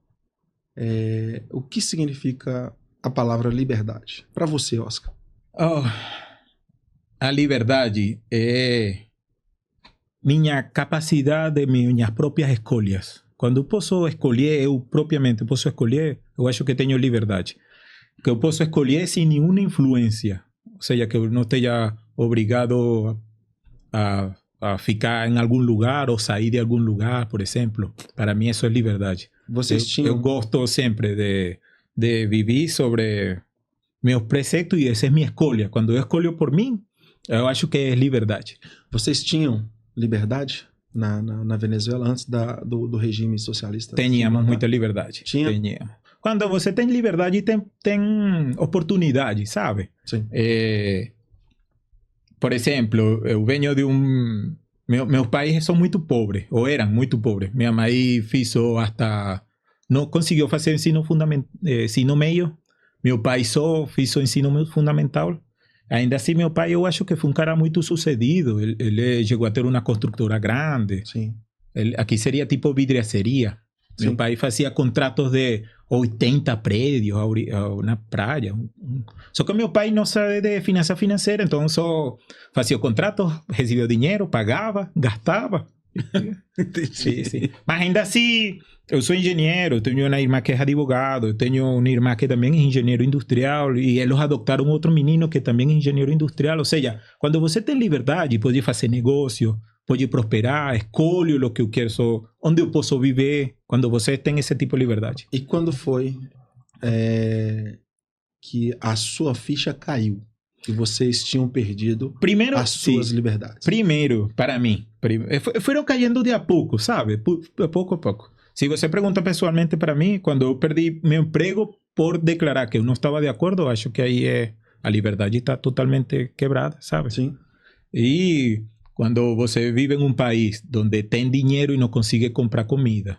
o que significa a palavra liberdade? Para você, Oscar. Oh, a liberdade é minha capacidade, minhas próprias escolhas. Quando eu posso escolher, eu propriamente posso escolher, eu acho que tenho liberdade. Que eu posso escolher sem nenhuma influência. Ou seja, que eu não esteja obrigado a ficar em algum lugar ou sair de algum lugar, por exemplo. Para mim, isso é liberdade. Eu gosto sempre de viver sobre meus preceitos e essa é minha escolha. Quando eu escolho por mim, eu acho que é liberdade. Vocês tinham liberdade na Venezuela antes do regime socialista? Tínhamos muita liberdade. Tinha? Quando você tem liberdade, tem oportunidade, sabe? Sim. Por exemplo, eu venho de meus pais são muito pobres, ou eram muito pobres. Minha mãe não conseguiu fazer ensino médio. Meu pai só fez o ensino fundamental. Ainda assim, meu pai, eu acho que foi um cara muito sucedido. Ele chegou a ter uma construtora grande. Sim. Aqui seria tipo vidriaceria. Sim. Meu pai fazia contratos de 80 prédios na praia. Só que meu pai não sabe de finança financeira, então só fazia o contrato, recebia o dinheiro, pagava, gastava. Sim, sim. Mas ainda assim, eu sou engenheiro, eu tenho uma irmã que é advogado, eu tenho uma irmã que também é engenheiro industrial e eles adotaram outro menino que também é engenheiro industrial. Ou seja, quando você tem liberdade, pode fazer negócio, pode prosperar, escolho o que eu quero, onde eu posso viver, quando você tem esse tipo de liberdade. E quando foi que a sua ficha caiu? Que vocês tinham perdido as suas liberdades? Primeiro, para mim, foram caindo de a pouco, sabe? Pouco a pouco. Se você pergunta pessoalmente para mim, quando eu perdi meu emprego por declarar que eu não estava de acordo, acho que aí a liberdade está totalmente quebrada, sabe? Sim. E quando você vive em um país onde tem dinheiro e não consegue comprar comida,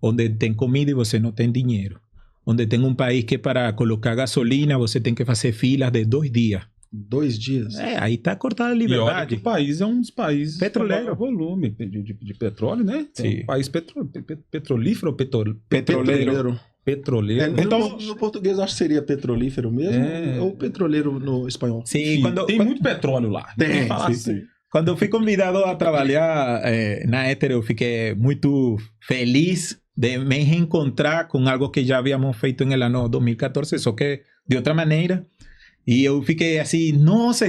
onde tem comida e você não tem dinheiro, onde tem um país que para colocar gasolina você tem que fazer filas de 2 dias. 2 dias? Aí está cortada a liberdade. E olha que o país é um dos países petroleiro, volume de petróleo, né? Sim. Um país petrolífero ou Petroleiro. Petroleiro. Então, no português acho que seria petrolífero mesmo, ou petroleiro no espanhol. Sim, tem muito petróleo lá. Tem, sim. Quando eu fui convidado a trabalhar na Ether, eu fiquei muito feliz de me reencontrar com algo que já havíamos feito no ano 2014, só que de outra maneira. E eu fiquei assim, nossa,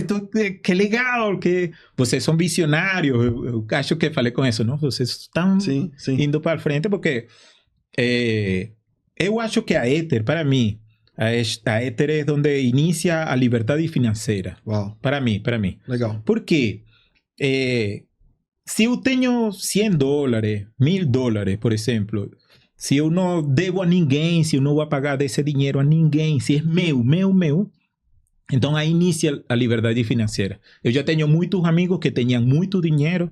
que legal, que vocês são visionários. Eu acho que falei com isso, não? Vocês estão indo para frente, porque eu acho que a Ether, para mim, a Ether é onde inicia a liberdade financeira. Uau. Para mim. Legal. Porque se eu tenho $100, $1.000, por exemplo, se eu não devo a ninguém, se eu não vou pagar esse dinheiro a ninguém, se é meu, então aí inicia a liberdade financeira. Eu já tenho muitos amigos que tinham muito dinheiro,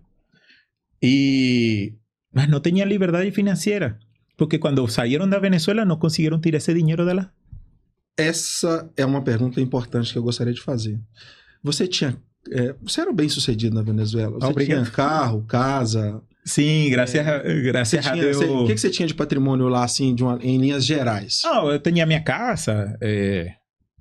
mas não tinham liberdade financeira, porque quando saíram da Venezuela não conseguiram tirar esse dinheiro de lá. Essa é uma pergunta importante que eu gostaria de fazer. Você era bem sucedido na Venezuela? Você tinha carro, casa? Sim, graças a Deus. O que você tinha de patrimônio lá, assim, em linhas gerais? Eu tinha minha casa.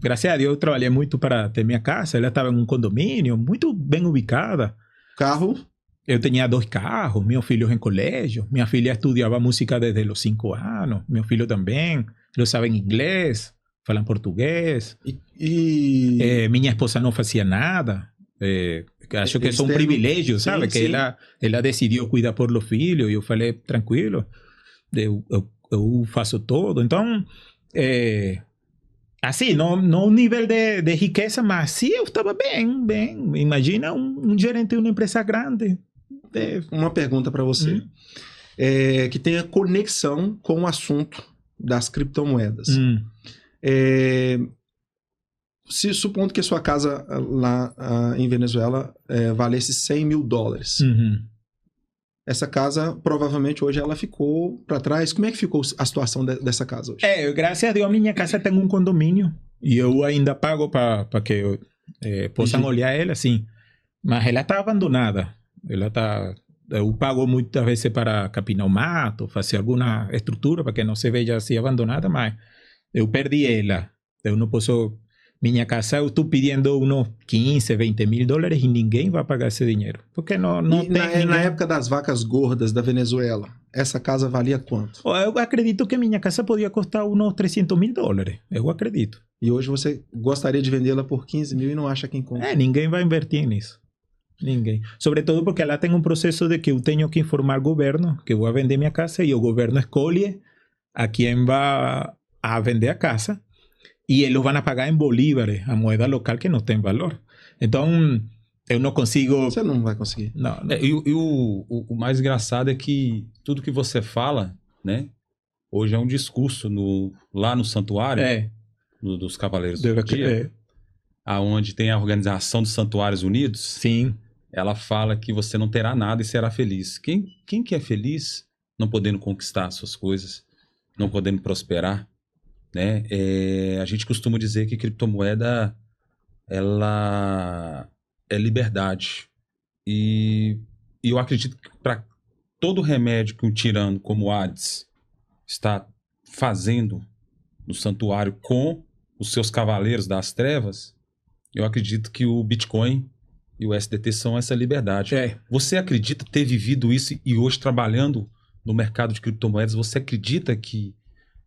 Graças a Deus eu trabalhei muito para ter minha casa. Ela estava em um condomínio muito bem ubicada. Carro? Eu tinha 2 carros, meus filhos em colégio. Minha filha estudava música desde os 5 anos. Meu filho também. Eles sabem inglês, falam português. Minha esposa não fazia nada. Acho que é um privilégio, sabe? Sim. Que ela decidiu cuidar por los filhos. E eu falei, tranquilo, eu faço tudo. Então, Assim, não um nível de riqueza, mas sim, eu estava bem. Imagina um gerente de uma empresa grande. Uma pergunta para você. Que tenha conexão com o assunto das criptomoedas. Supondo que a sua casa lá em Venezuela valesse $100 mil. Essa casa, provavelmente, hoje ela ficou para trás. Como é que ficou a situação dessa casa hoje? Graças a Deus, minha casa tem um condomínio. E eu ainda pago para que possam olhar ela, assim. Mas ela está abandonada. Eu pago muitas vezes para capinar o mato, fazer alguma estrutura para que não se veja assim abandonada, mas eu perdi ela. Eu não posso... Minha casa, eu estou pedindo uns 15, 20 mil dólares e ninguém vai pagar esse dinheiro. Porque não tem na época das vacas gordas da Venezuela, essa casa valia quanto? Eu acredito que minha casa podia custar uns 300 mil dólares. Eu acredito. E hoje você gostaria de vendê-la por 15 mil e não acha quem compra? Ninguém vai invertir nisso. Ninguém. Sobretudo porque lá tem um processo de que eu tenho que informar o governo que eu vou vender minha casa e o governo escolhe a quem vai a vender a casa. E eles vão pagar em bolívares, a moeda local que não tem valor. Então, eu não consigo... Você não vai conseguir. Não. O mais engraçado é que tudo que você fala, né? Hoje é um discurso lá no santuário dos Cavaleiros do Dia, aonde tem a Organização dos Santuários Unidos. Sim. Ela fala que você não terá nada e será feliz. Quem que é feliz não podendo conquistar suas coisas, não podendo prosperar? Né? A gente costuma dizer que criptomoeda ela é liberdade e eu acredito que para todo remédio que um tirano como o Hades está fazendo no santuário com os seus cavaleiros das trevas, eu acredito que o Bitcoin e o SDT são essa liberdade. Você acredita ter vivido isso e hoje trabalhando no mercado de criptomoedas, você acredita que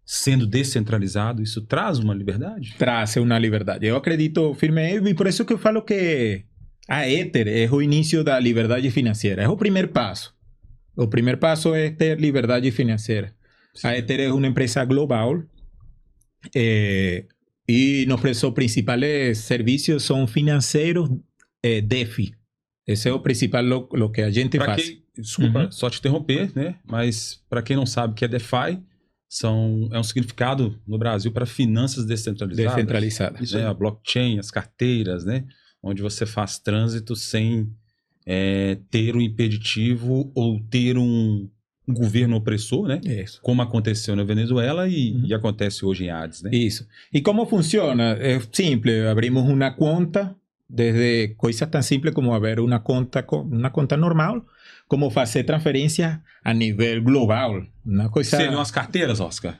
sendo descentralizado, isso traz uma liberdade? Traz uma liberdade. Eu acredito firmemente, e por isso que eu falo que a Ether é o início da liberdade financeira. É o primeiro passo. O primeiro passo é ter liberdade financeira. Sim. A Ether é uma empresa global e nossos principais serviços são financeiros DeFi. Esse é o principal o que a gente faz. Desculpa só te interromper, né? Mas para quem não sabe o que é DeFi, é um significado no Brasil para finanças descentralizadas. Né? A blockchain, as carteiras, né? Onde você faz trânsito sem ter um impeditivo ou ter um governo opressor, né? Isso. Como aconteceu na Venezuela e acontece hoje em Hades, né? Isso. E como funciona? É simples. Abrimos uma conta, desde coisas tão simples como abrir uma conta normal, como fazer transferência a nível global. Seriam as carteiras, Oscar?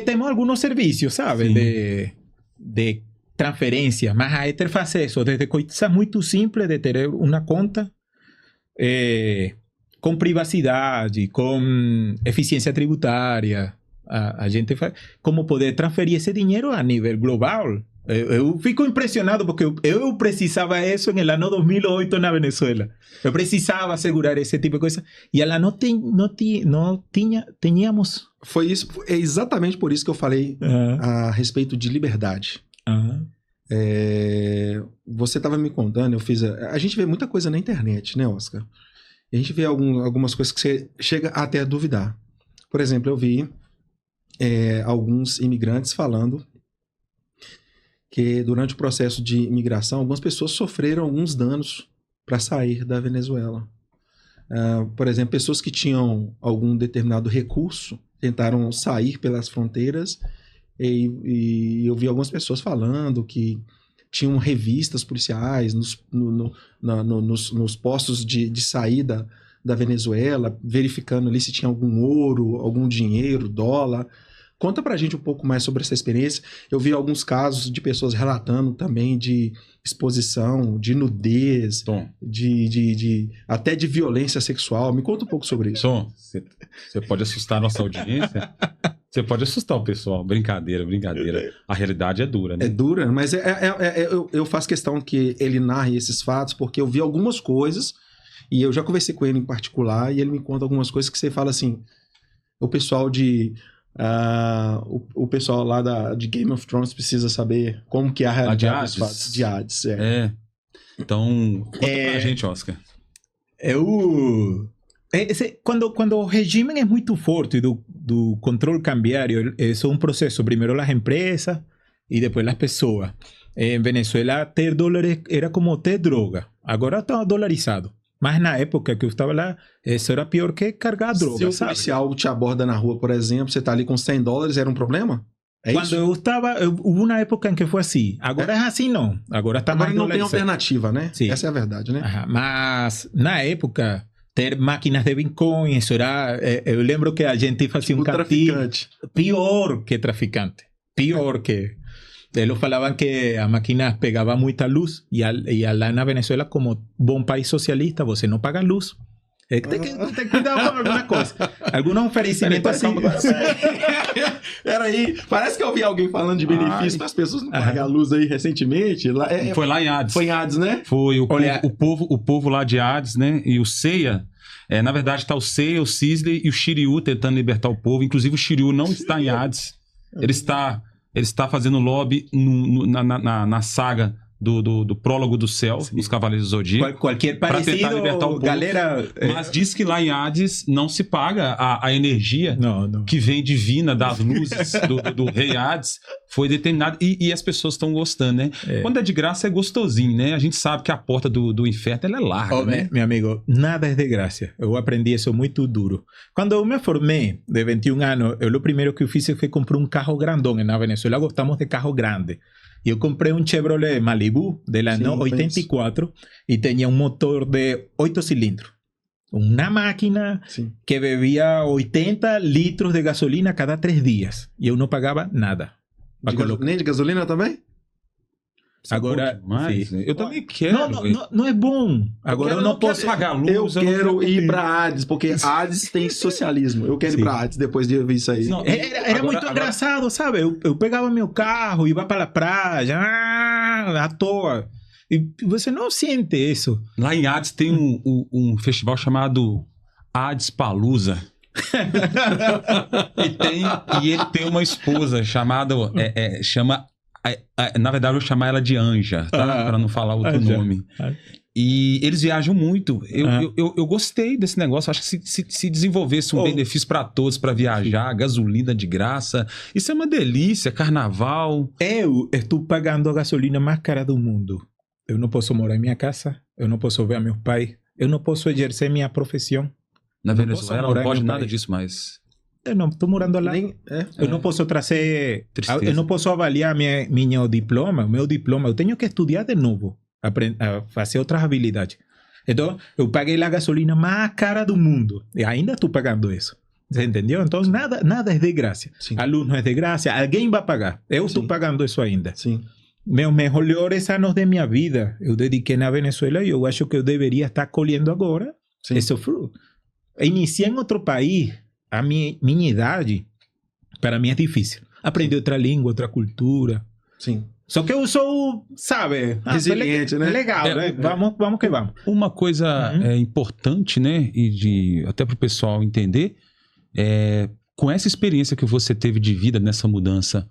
Temos alguns serviços, sabe? De transferência. Mas a Ether faz isso. Desde coisas muito simples de ter uma conta com privacidade, com eficiência tributária. A gente faz como poder transferir esse dinheiro a nível global. Eu fico impressionado porque eu precisava isso no ano 2008 na Venezuela. Eu precisava assegurar esse tipo de coisa e ela não tínhamos. É exatamente por isso que eu falei a respeito de liberdade. Você estava me contando, a gente vê muita coisa na internet, né, Oscar? E a gente vê algumas coisas que você chega até a duvidar. Por exemplo, eu vi alguns imigrantes falando que durante o processo de imigração, algumas pessoas sofreram alguns danos para sair da Venezuela. Por exemplo, pessoas que tinham algum determinado recurso tentaram sair pelas fronteiras e eu vi algumas pessoas falando que tinham revistas policiais nos postos de saída da Venezuela, verificando ali se tinha algum ouro, algum dinheiro, dólar. Conta pra gente um pouco mais sobre essa experiência. Eu vi alguns casos de pessoas relatando também de exposição, de nudez, até de violência sexual. Me conta um pouco sobre isso. Tom, você pode assustar a nossa audiência? Você pode assustar o pessoal. Brincadeira. A realidade é dura, né? É dura, mas eu faço questão que ele narre esses fatos, porque eu vi algumas coisas e eu já conversei com ele em particular e ele me conta algumas coisas que você fala assim, o pessoal de o pessoal lá de Game of Thrones precisa saber como que é a realidade dos fatos de Hades. Então, conta pra gente, Oscar. Quando o regime é muito forte do controle cambiário, é um processo. Primeiro as empresas e depois as pessoas. Em Venezuela, ter dólares era como ter droga. Agora está dolarizado. Mas na época que eu estava lá, isso era pior que carregar droga. Se o policial te aborda na rua, por exemplo, você está ali com $100, era um problema? Quando isso? eu estava, houve uma época em que foi assim. Agora é assim não. Agora está mais não tem dolarizado. Alternativa, né? Sim. Essa é a verdade, né? Mas na época, ter máquinas de Bitcoin, isso era... Eu lembro que a gente fazia traficante. Pior que traficante. Pior que... Eles falavam que a máquina pegava muita luz e lá na Venezuela, como bom país socialista, você não paga luz. Tem que cuidar com alguma coisa. Alguns oferecimentos assim. Peraí, parece que eu vi alguém falando de benefício para as pessoas não pagarem a luz aí recentemente. Foi lá em Hades. Foi em Hades, né? Foi o povo lá de Hades, né? E o CEIA. Na verdade, está o CEIA, o Sisley e o Shiryu tentando libertar o povo. Inclusive, o Shiryu não está em Hades. Ele está fazendo lobby na saga do prólogo do céu, dos Cavaleiros do Zodíaco. Qualquer parecido, tentar libertar o povo. Galera... Mas diz que lá em Hades não se paga a energia não. que vem divina das luzes do rei Hades. Foi determinado e as pessoas estão gostando, né? Quando é de graça é gostosinho, né? A gente sabe que a porta do inferno ela é larga, né? Meu amigo, nada é de graça. Eu aprendi isso muito duro. Quando eu me formei de 21 anos, o primeiro que eu fiz foi comprar um carro grandão. Na Venezuela gostamos de carro grande. Eu comprei um Chevrolet Malibu del ano 84 e tinha um motor de 8 cilindros. Uma máquina que bebia 80 litros de gasolina cada 3 dias. E eu não pagava nada. Nem de gasolina também? Agora, eu também quero. Não é bom. Agora eu não posso pagar luz. Eu quero ir para Hades, porque Hades tem socialismo. Eu quero ir para Hades depois de ouvir isso aí. Não, era muito engraçado, sabe? Eu pegava meu carro, ia para a praia, à toa. E você não sente isso. Lá em Hades tem um festival chamado Hades Palusa. e ele tem uma esposa chamada na verdade, eu vou chamar ela de Anja, tá? Para não falar outro nome. E eles viajam muito. Eu gostei desse negócio. Acho que se desenvolvesse um benefício para todos para viajar, gasolina de graça, isso é uma delícia. Carnaval. Eu estou pagando a gasolina mais cara do mundo. Eu não posso morar em minha casa. Eu não posso ver meus pais. Eu não posso exercer minha profissão. Na Venezuela não pode nada disso mais. Eu não estou morando lá. Eu não posso trazer... Tristeza. Eu não posso avaliar meu diploma. Eu tenho que estudar de novo. A fazer outras habilidades. Então, eu paguei a gasolina mais cara do mundo. E ainda estou pagando isso. Você entendeu? Então, nada é de graça. Sim. A luz não é de graça. Alguém vai pagar. Eu estou pagando isso ainda. Sim. Meus melhores anos de minha vida eu dediquei na Venezuela e eu acho que eu deveria estar colhendo agora esse fruto. Iniciar em outro país, a minha idade, para mim é difícil. Aprender outra língua, outra cultura. Sim. Só que eu sou, sabe... Resiliente, né? Legal, né? Vamos que vamos. Uma coisa importante, né? E até para o pessoal entender, com essa experiência que você teve de vida nessa mudança,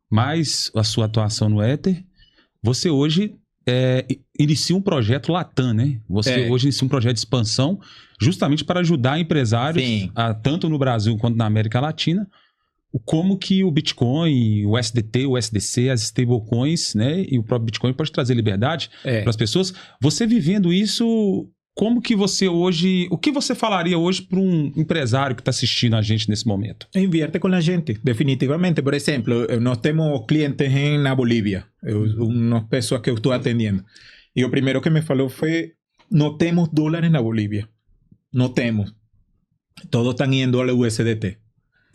mais a sua atuação no Ether, você hoje inicia um projeto Latam, né? Você hoje inicia um projeto de expansão justamente para ajudar empresários, tanto no Brasil quanto na América Latina, como que o Bitcoin, o SDT, o SDC, as stablecoins, né? E o próprio Bitcoin pode trazer liberdade para as pessoas. Você vivendo isso, como que você hoje... O que você falaria hoje para um empresário que está assistindo a gente nesse momento? Invierte com a gente, definitivamente. Por exemplo, nós temos clientes na Bolívia, umas pessoas que eu estou atendendo. E o primeiro que me falou foi, não temos dólares na Bolívia. Não temos. Todos estão indo ao USDT.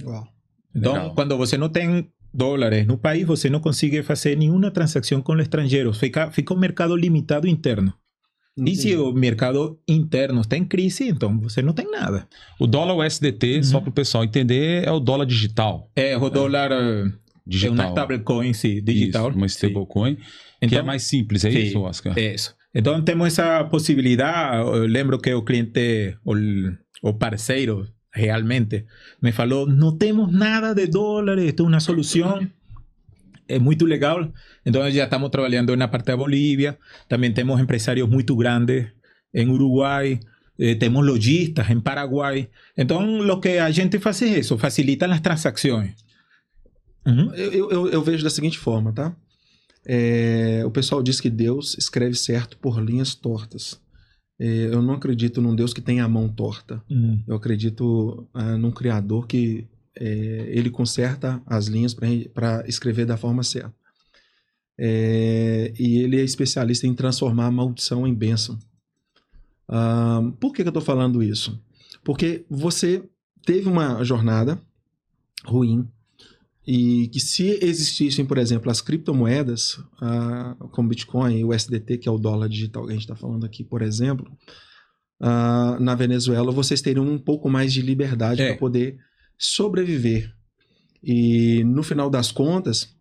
Uau. Então, legal. Quando você não tem dólares no país, você não consegue fazer nenhuma transação com estrangeiros. Fica um mercado limitado interno. E se o mercado interno está em crise, então você não tem nada. O dólar USDT, só para o pessoal entender, é o dólar digital. É o dólar digital. É uma stablecoin, sim, digital. Isso, uma stablecoin, que é mais simples, é isso, Oscar? É isso. Então temos essa possibilidade. Eu lembro que o cliente, o parceiro, realmente. Me falou, não temos nada de dólares, esto es una solución. Es muy legal. Entonces ya estamos trabajando en la parte de Bolivia. También tenemos empresarios muy grandes en Uruguay. Tenemos lojistas en Paraguay. Entonces lo que a gente faz é isso, facilita as transações. Uhum. Eu vejo da seguinte forma, tá? O pessoal diz que Deus escreve certo por linhas tortas. Eu não acredito num Deus que tenha a mão torta. Eu acredito num Criador que ele conserta as linhas para escrever da forma certa. E ele é especialista em transformar a maldição em bênção. Por que eu estou falando isso? Porque você teve uma jornada ruim e que se existissem, por exemplo, as criptomoedas, como Bitcoin e o USDT, que é o dólar digital que a gente está falando aqui, por exemplo, na Venezuela, vocês teriam um pouco mais de liberdade para poder sobreviver. E no final das contas,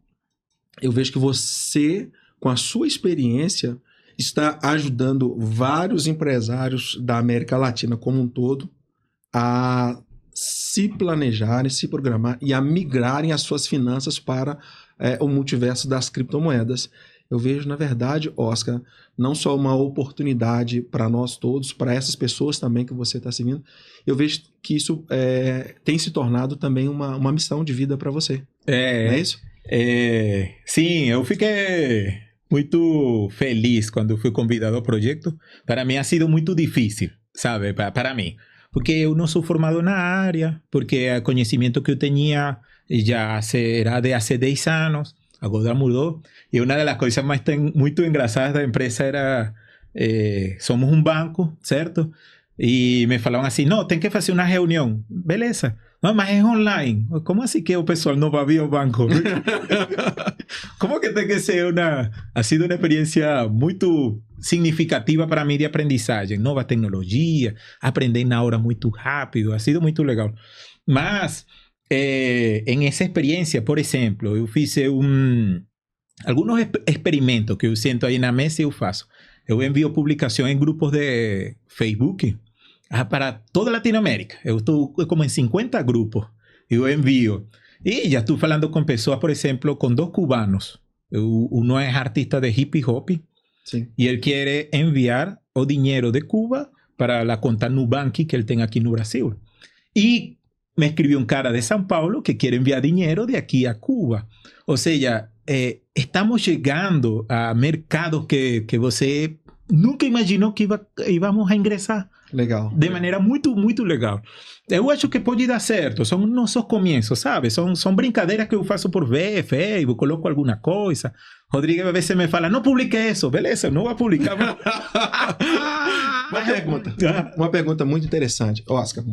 eu vejo que você, com a sua experiência, está ajudando vários empresários da América Latina como um todo a se planejarem, se programar e a migrarem as suas finanças para o multiverso das criptomoedas. Eu vejo, na verdade, Oscar, não só uma oportunidade para nós todos, para essas pessoas também que você está seguindo, eu vejo que isso tem se tornado também uma missão de vida para você. Não é isso? Sim, eu fiquei muito feliz quando fui convidado ao projeto. Para mim ha sido muito difícil, sabe? Para mim. Porque eu não sou formado na área, porque o conhecimento que eu tinha já era de há 10 anos, agora mudou. E uma das coisas mais muito engraçadas da empresa era, somos um banco, certo? E me falavam assim, não, tem que fazer uma reunião. Beleza. Não, mas é online. Como assim que o pessoal não vai vir ao banco? Como que tem que ser Ha sido uma experiência muito significativa para mim de aprendizagem. Nova tecnologia, aprender na hora muito rápido. Ha sido muito legal. Mas, em essa experiência, por exemplo, eu fiz alguns experimentos que eu sento aí na mesa e eu faço. Eu envio publicações em grupos de Facebook para toda Latinoamérica. Eu estou como em 50 grupos. Eu envio. E já estou falando com pessoas, por exemplo, com 2 cubanos. Um é artista de hip hop. Sim. E ele quer enviar o dinheiro de Cuba para a conta Nubank que ele tem aqui no Brasil. E me escreveu um cara de São Paulo que quer enviar dinheiro de aqui a Cuba. Ou seja, estamos chegando a mercados que você nunca imaginou que íamos a ingressar. Legal. De maneira muito, muito legal. Eu acho que pode dar certo. São nossos começos, sabe? São brincadeiras que eu faço por Facebook, coloco alguma coisa. Rodrigo a vezes me fala, não publique isso. Beleza, não vou publicar. Uma pergunta muito interessante, Oscar.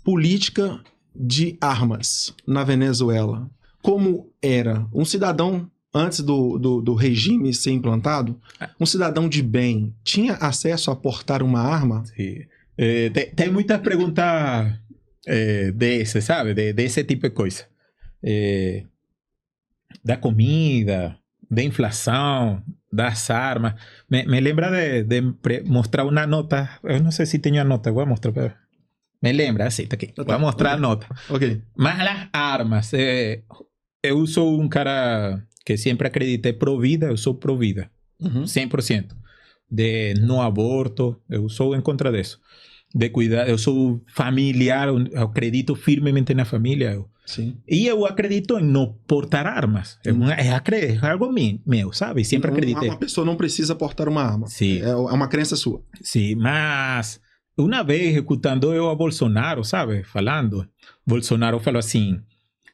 Política de armas na Venezuela. Como era um cidadão antes do regime ser implantado, um cidadão de bem tinha acesso a portar uma arma? Sim. Tem muitas perguntas desse, sabe? Desse tipo de coisa. Da comida, da inflação, das armas. Me lembra de mostrar uma nota. Eu não sei se tenho a nota, vou mostrar. Me lembra, assim, tá aqui. Vou mostrar a nota. Ok. Mas as armas. Eu sou um cara que sempre acreditei pro-vida, eu sou pro-vida. 100%. De no aborto, eu sou em contra disso. De cuidar, eu sou familiar, eu acredito firmemente na família. Sim. E eu acredito em não portar armas. É algo meu, sabe? Sempre acreditei. Uma pessoa não precisa portar uma arma. Sim. É uma crença sua. Sim, mas uma vez, escutando eu a Bolsonaro, sabe? Falando, Bolsonaro falou assim,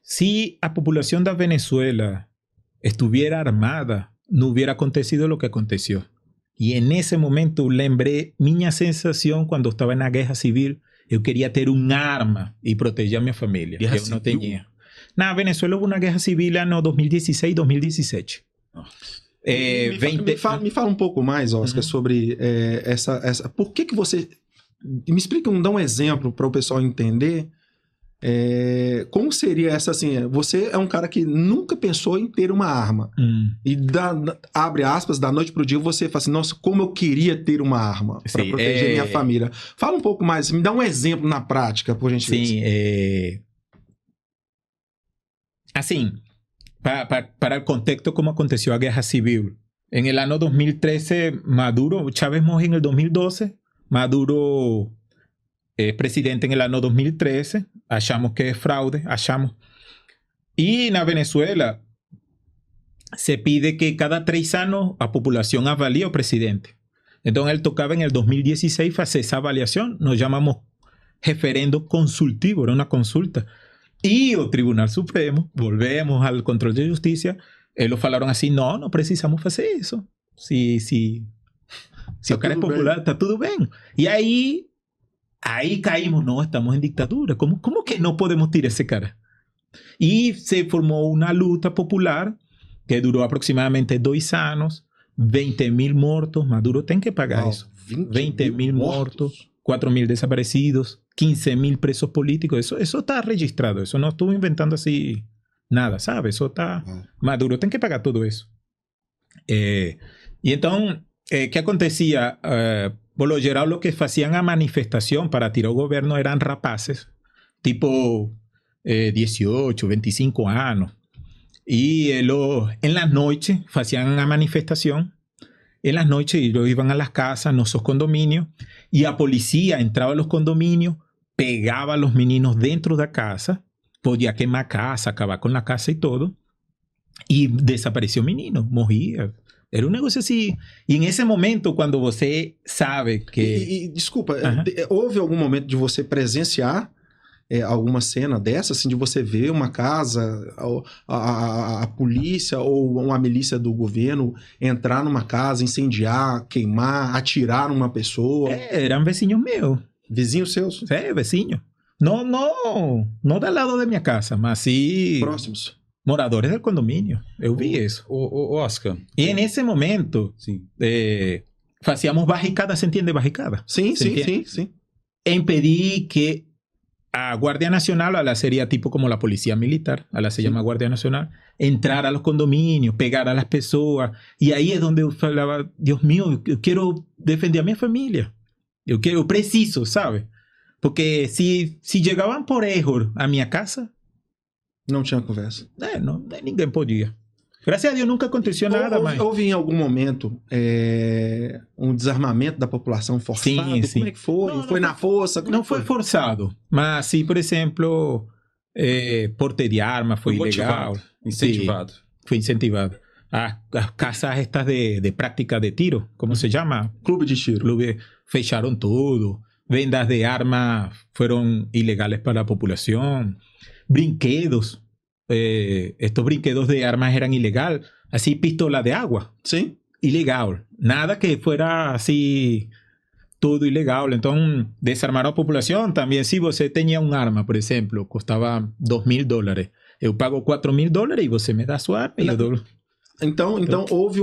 se a população da Venezuela estuviera armada, no hubiera acontecido lo que aconteció. Y en ese momento lembré minha sensación cuando estaba en la guerra civil. Eu queria ter um arma e proteger a minha família. Guerra eu não civil? tinha. Na Venezuela houve uma guerra civil no 2016, 2017. Me fala um pouco mais, Oscar, sobre essa... Por que você... Me explica, dá um exemplo para o pessoal entender Como seria essa, assim, você é um cara que nunca pensou em ter uma arma. E abre aspas, da noite pro dia, você fala assim, nossa, como eu queria ter uma arma para proteger minha família. Fala um pouco mais, me dá um exemplo na prática, por gentileza. Sim, assim, para el contexto, como aconteció a Guerra Civil. En el año 2013, Maduro, Chávez morre en el 2012, Maduro presidente en el año 2013, achamos que es fraude, achamos. Y en Venezuela se pide que cada 3 años la población avalíe al presidente. Entonces él tocaba en el 2016 hacer esa avaliación, nos llamamos referendo consultivo, era una consulta. Y el Tribunal Supremo, volvemos al control de justicia, ellos falaron así, no precisamos hacer eso. Si o cara es popular, está todo bien. Y ahí caímos, no, estamos en dictadura. ¿Cómo que no podemos tirar ese cara? Y se formó una lucha popular que duró aproximadamente 2 años, 20.000 muertos. Maduro tiene que pagar eso. 20.000 muertos, 4.000 desaparecidos, 15.000 presos políticos. Eso está registrado. Eso no estuvo inventando así nada, ¿sabes? Eso está... Maduro tiene que pagar todo eso. Y entonces, ¿qué acontecía? Por lo general, lo que hacían a manifestación para tirar el gobierno eran rapaces, tipo 18, 25 años. Y en las noches hacían a manifestación. En las noches ellos iban a las casas, a nuestros condominios, y la policía entraba a los condominios, pegaba a los meninos dentro de la casa, podía quemar casa, acabar con la casa y todo, y desapareció menino, moría. Era um negócio assim. E nesse momento, quando você sabe que... Desculpa, houve algum momento de você presenciar alguma cena dessa, assim, de você ver uma casa, a polícia ou uma milícia do governo entrar numa casa, incendiar, queimar, atirar numa pessoa? Eram vizinhos meus. Vizinhos seus? Vizinhos. Não do lado da minha casa, mas sim... Próximos. Moradores del condomínio. Eu vi isso. Oscar. E nesse momento, fazíamos barricadas, ¿se entiende? Barricada. Sim. Impedir que a Guardia Nacional, ela sería tipo como la policía militar, ela se llama Guardia Nacional, entrar a los condominios, pegar a las personas. Y ahí es donde yo falaba, Dios mío, yo quiero defender a mi familia. Eu preciso, ¿sabe? Porque si llegaban por error a minha casa, não tinha conversa. Ninguém podia. Graças a Deus nunca aconteceu nada mais. Houve em algum momento um desarmamento da população forçado? Sim. Como é que foi? Não foi na força? Não foi forçado. Mas sim, por exemplo, porte de arma foi ilegal. Incentivado. Sí, foi incentivado. As casas estas de prática de tiro, como se chama? Clube de tiro. Fecharam tudo. Vendas de armas foram ilegales para a população. Brinquedos. Estos brinquedos de armas eran ilegal. Así, pistola de agua. Sí. Ilegal. Nada que fuera así, todo ilegal. Entonces, desarmar a populación también. Si você tenía un arma, por ejemplo, costaba $2.000. Eu pago $4.000 e você me dá sua arma. Então houve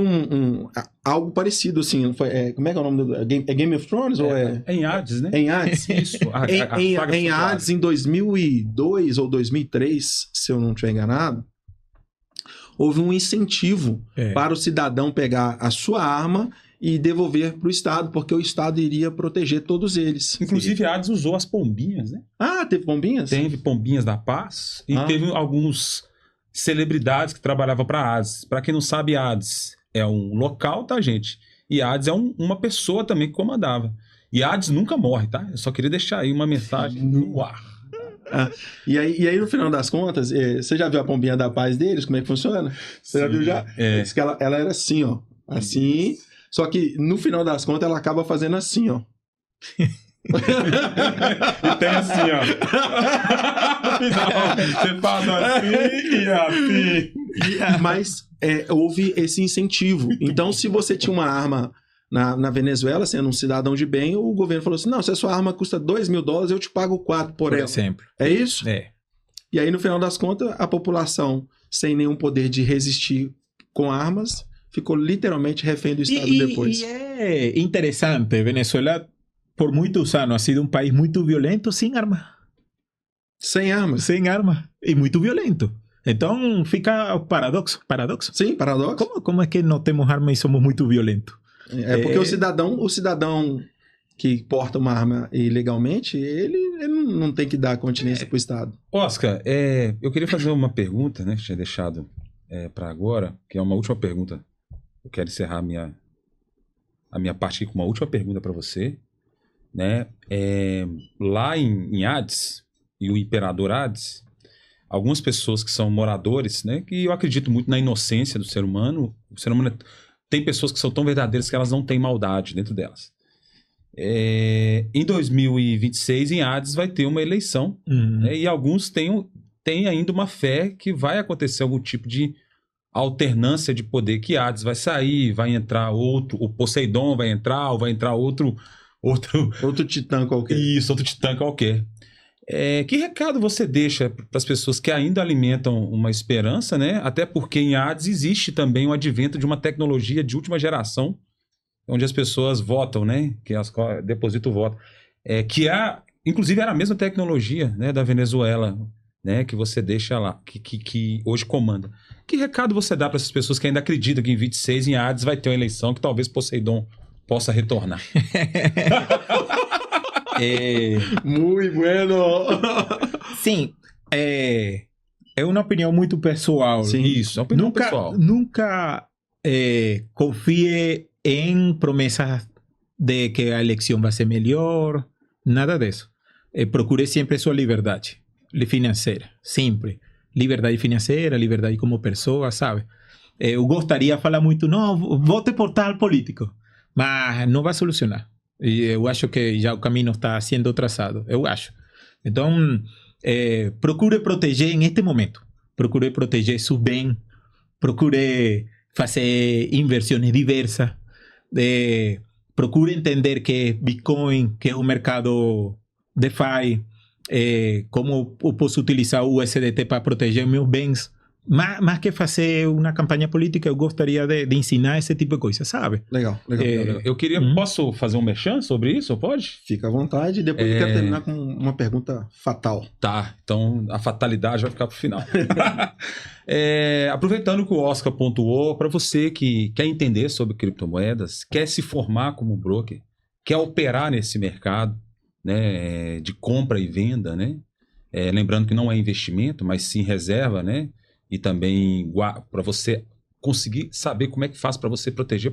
algo parecido, assim. Como é que é o nome do... Game of Thrones? Ou em Hades, né? Em Hades. Isso. Em Hades, em 2002 ou 2003, se eu não estiver enganado, houve um incentivo para o cidadão pegar a sua arma e devolver para o Estado, porque o Estado iria proteger todos eles. Inclusive, Hades usou as pombinhas, né? Ah, teve pombinhas? Teve pombinhas da paz e teve alguns... celebridades que trabalhavam para Hades. Para quem não sabe, Hades é um local, tá, gente? E Hades é uma pessoa também que comandava. E Hades nunca morre, tá? Eu só queria deixar aí uma mensagem no ar. E aí, no final das contas, você já viu a pombinha da paz deles? Como é que funciona? Você já viu já? Diz que ela era assim, ó. Assim. Só que, no final das contas, ela acaba fazendo assim, ó. E tem assim, ó. Você faz assim e assim. Mas houve esse incentivo. Então, se você tinha uma arma na Venezuela, sendo um cidadão de bem, o governo falou assim, não, se a sua arma custa $2.000, eu te pago 4 por ela. Exemplo. É isso? E aí, no final das contas, a população, sem nenhum poder de resistir com armas, ficou literalmente refém do Estado depois. E é interessante, Venezuela... por muitos anos ha sido un país muy violento sin armas. Sem armas. Sem arma. E muito violento. Então fica o paradoxo. Paradoxo? Sim, paradoxo. Como é que não temos arma e somos muito violentos? É porque o cidadão que porta uma arma ilegalmente, ele não tem que dar continência pro Estado. Oscar, eu queria fazer uma pergunta, né, que tinha deixado para agora, que é uma última pergunta. Eu quero encerrar a minha parte aqui com uma última pergunta para você, né? Lá em Hades, e o Imperador Hades, algumas pessoas que são moradores, né, que eu acredito muito na inocência do ser humano. O ser humano tem pessoas que são tão verdadeiras que elas não têm maldade dentro delas. Em 2026, em Hades, vai ter uma eleição, né, e alguns têm ainda uma fé que vai acontecer algum tipo de alternância de poder, que Hades vai sair, vai entrar outro, o Poseidon vai entrar, ou vai entrar outro titã qualquer. Isso, outro titã qualquer. Que recado você deixa para as pessoas que ainda alimentam uma esperança, né? Até porque em Hades existe também o advento de uma tecnologia de última geração, onde as pessoas votam, né? Que elas depositam o voto. Inclusive era a mesma tecnologia, né, da Venezuela, né? Que você deixa lá, que hoje comanda. Que recado você dá para essas pessoas que ainda acreditam que em 26 em Hades vai ter uma eleição, que talvez Poseidon possa retornar? Muito bueno. Sim, é uma opinião muito pessoal. Sim, isso, é uma opinião pessoal. Nunca confie em promessas de que a eleição vai ser melhor, nada disso. Procure sempre sua liberdade financeira, sempre. Liberdade financeira, liberdade como pessoa, sabe? Eu gostaria de falar muito, não, vote por tal político, mas não vai solucionar. E eu acho que já o caminho está sendo traçado, eu acho. Então, procure proteger neste momento. Procure proteger seu bem. Procure fazer inversões diversas. Procure entender que Bitcoin, que é o mercado DeFi, como eu posso utilizar o USDT para proteger meus bens. Mais que fazer uma campanha política, eu gostaria de ensinar esse tipo de coisa, sabe? Legal. Eu queria... Posso fazer um merchan sobre isso? Pode? Fica à vontade. Depois eu quero terminar com uma pergunta fatal. Tá, então a fatalidade vai ficar pro final. Aproveitando que o Oscar pontuou, para você que quer entender sobre criptomoedas, quer se formar como broker, quer operar nesse mercado, né, de compra e venda, né? Lembrando que não é investimento, mas sim reserva, né? E também para você conseguir saber como é que faz para você proteger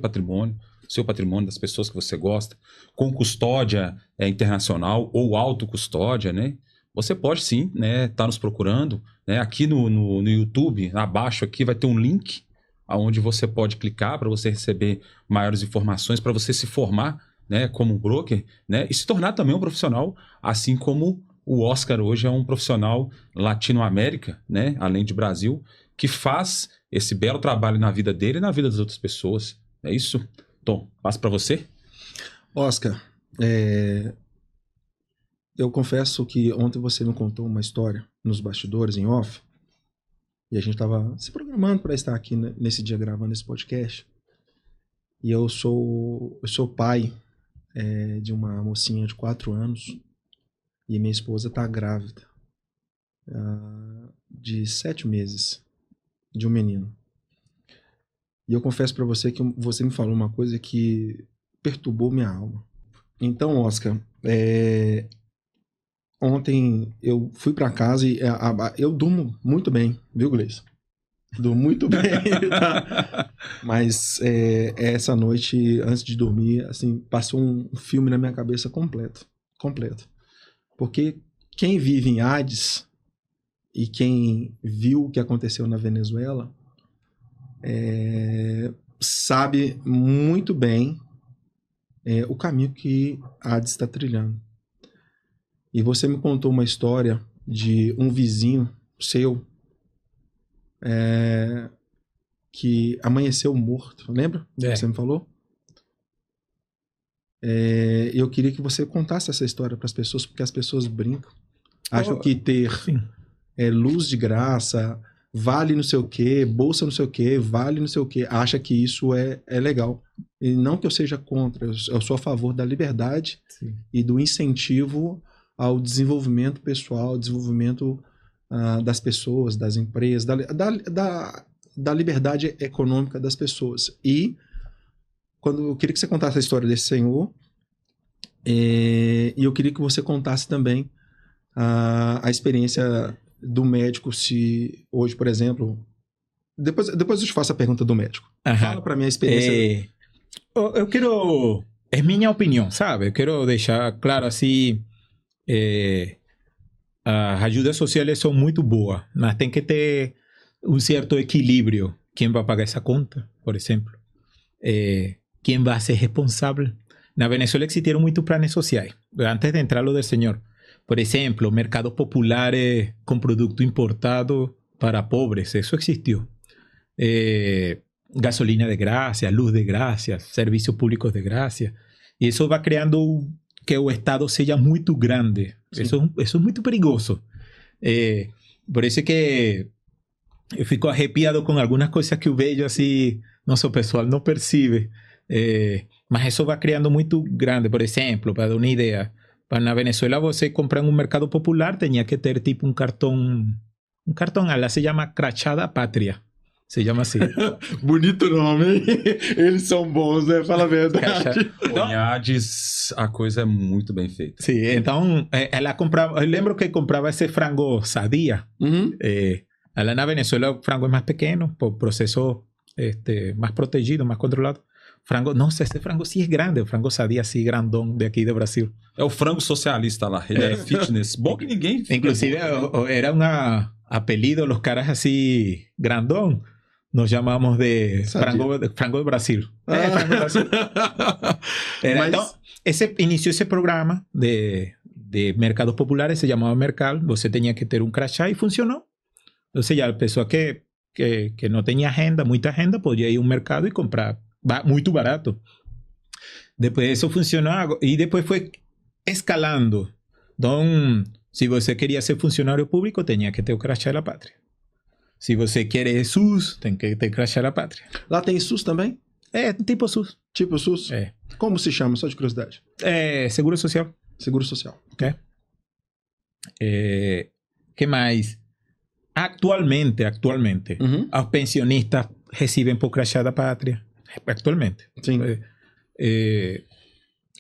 seu patrimônio das pessoas que você gosta, com custódia internacional ou autocustódia, né? Você pode sim, né, tá nos procurando, né? Aqui no YouTube, abaixo aqui vai ter um link aonde você pode clicar para você receber maiores informações, para você se formar, né, como um broker, né? E se tornar também um profissional, assim como o Oscar hoje é um profissional Latinoamérica, né, além de Brasil, que faz esse belo trabalho na vida dele e na vida das outras pessoas. É isso? Tom, passo para você. Oscar, eu confesso que ontem você me contou uma história nos bastidores, em off, e a gente estava se programando para estar aqui nesse dia gravando esse podcast. E eu sou pai de uma mocinha de 4 anos. E minha esposa está grávida de 7 meses de um menino. E eu confesso para você que você me falou uma coisa que perturbou minha alma. Então, Oscar, ontem eu fui para casa e eu durmo muito bem, viu, Gleison? Durmo muito bem, tá? Mas essa noite, antes de dormir, assim, passou um filme na minha cabeça completo. Porque quem vive em Hades e quem viu o que aconteceu na Venezuela sabe muito bem o caminho que Hades está trilhando. E você me contou uma história de um vizinho seu que amanheceu morto, lembra? Você me falou? Eu queria que você contasse essa história para as pessoas, porque as pessoas brincam. Acham que ter luz de graça vale não sei o quê, bolsa não sei o quê, vale não sei o quê. Acha que isso é legal. E não que eu seja contra, eu sou a favor da liberdade e do incentivo ao desenvolvimento pessoal, desenvolvimento das pessoas, das empresas, da liberdade econômica das pessoas. E eu queria que você contasse a história desse senhor, e eu queria que você contasse também a experiência do médico, se hoje, por exemplo... Depois eu te faço a pergunta do médico. Fala para mim a experiência. Eu quero... É minha opinião, sabe? Eu quero deixar claro assim... As ajudas sociais são muito boas, mas tem que ter um certo equilíbrio. Quem vai pagar essa conta, por exemplo? Quem vai ser responsável? Na Venezuela existiram muitos planos sociais, antes de entrar lo del senhor. Por exemplo, mercados populares com produto importado para pobres, isso existiu. Gasolina de gracia, luz de gracia, servicios públicos de gracia. E isso vai criando que o Estado seja muito grande. Isso é muito perigoso. Por isso que eu fico arrepiado com algumas coisas que eu vejo assim, nosso pessoal não percebe. Mas isso vai criando muito grande. Por exemplo, para dar uma ideia, na Venezuela você comprar um mercado popular tinha que ter tipo um cartão, ela se chama crachá da pátria. Se chama assim. Bonito nome, hein? Eles são bons, né? Fala a verdade. Em Hades, a coisa é muito bem feita. Sim, então ela comprava... Eu lembro que comprava esse frango sadia. Ela na Venezuela o frango é mais pequeno, por processo mais protegido, mais controlado. Frango, nossa, esse frango sim é grande, o frango sadia assim, grandão, daqui do Brasil. É o frango socialista lá, ele é fitness. Bom que ninguém... Inclusive, era um apelido, os caras assim, grandão. Nos chamamos de frango do Brasil. Frango do Brasil. Então, iniciou esse programa de mercados populares, se chamava Mercal. Você tinha que ter um crachá e funcionou. Ou seja, a pessoa que não tinha renda, muita renda, podia ir a um mercado e comprar muito barato. Depois isso funcionou e depois foi escalando. Então, se você queria ser funcionário público, tinha que ter o crachá da pátria. Se você quer SUS, tem que ter crachá da pátria. Lá tem SUS também? Tipo SUS. Tipo SUS? Como se chama? Só de curiosidade. Seguro Social. Seguro Social. Que mais? Actualmente, os pensionistas recebem por crachá da pátria. Actualmente. Sim.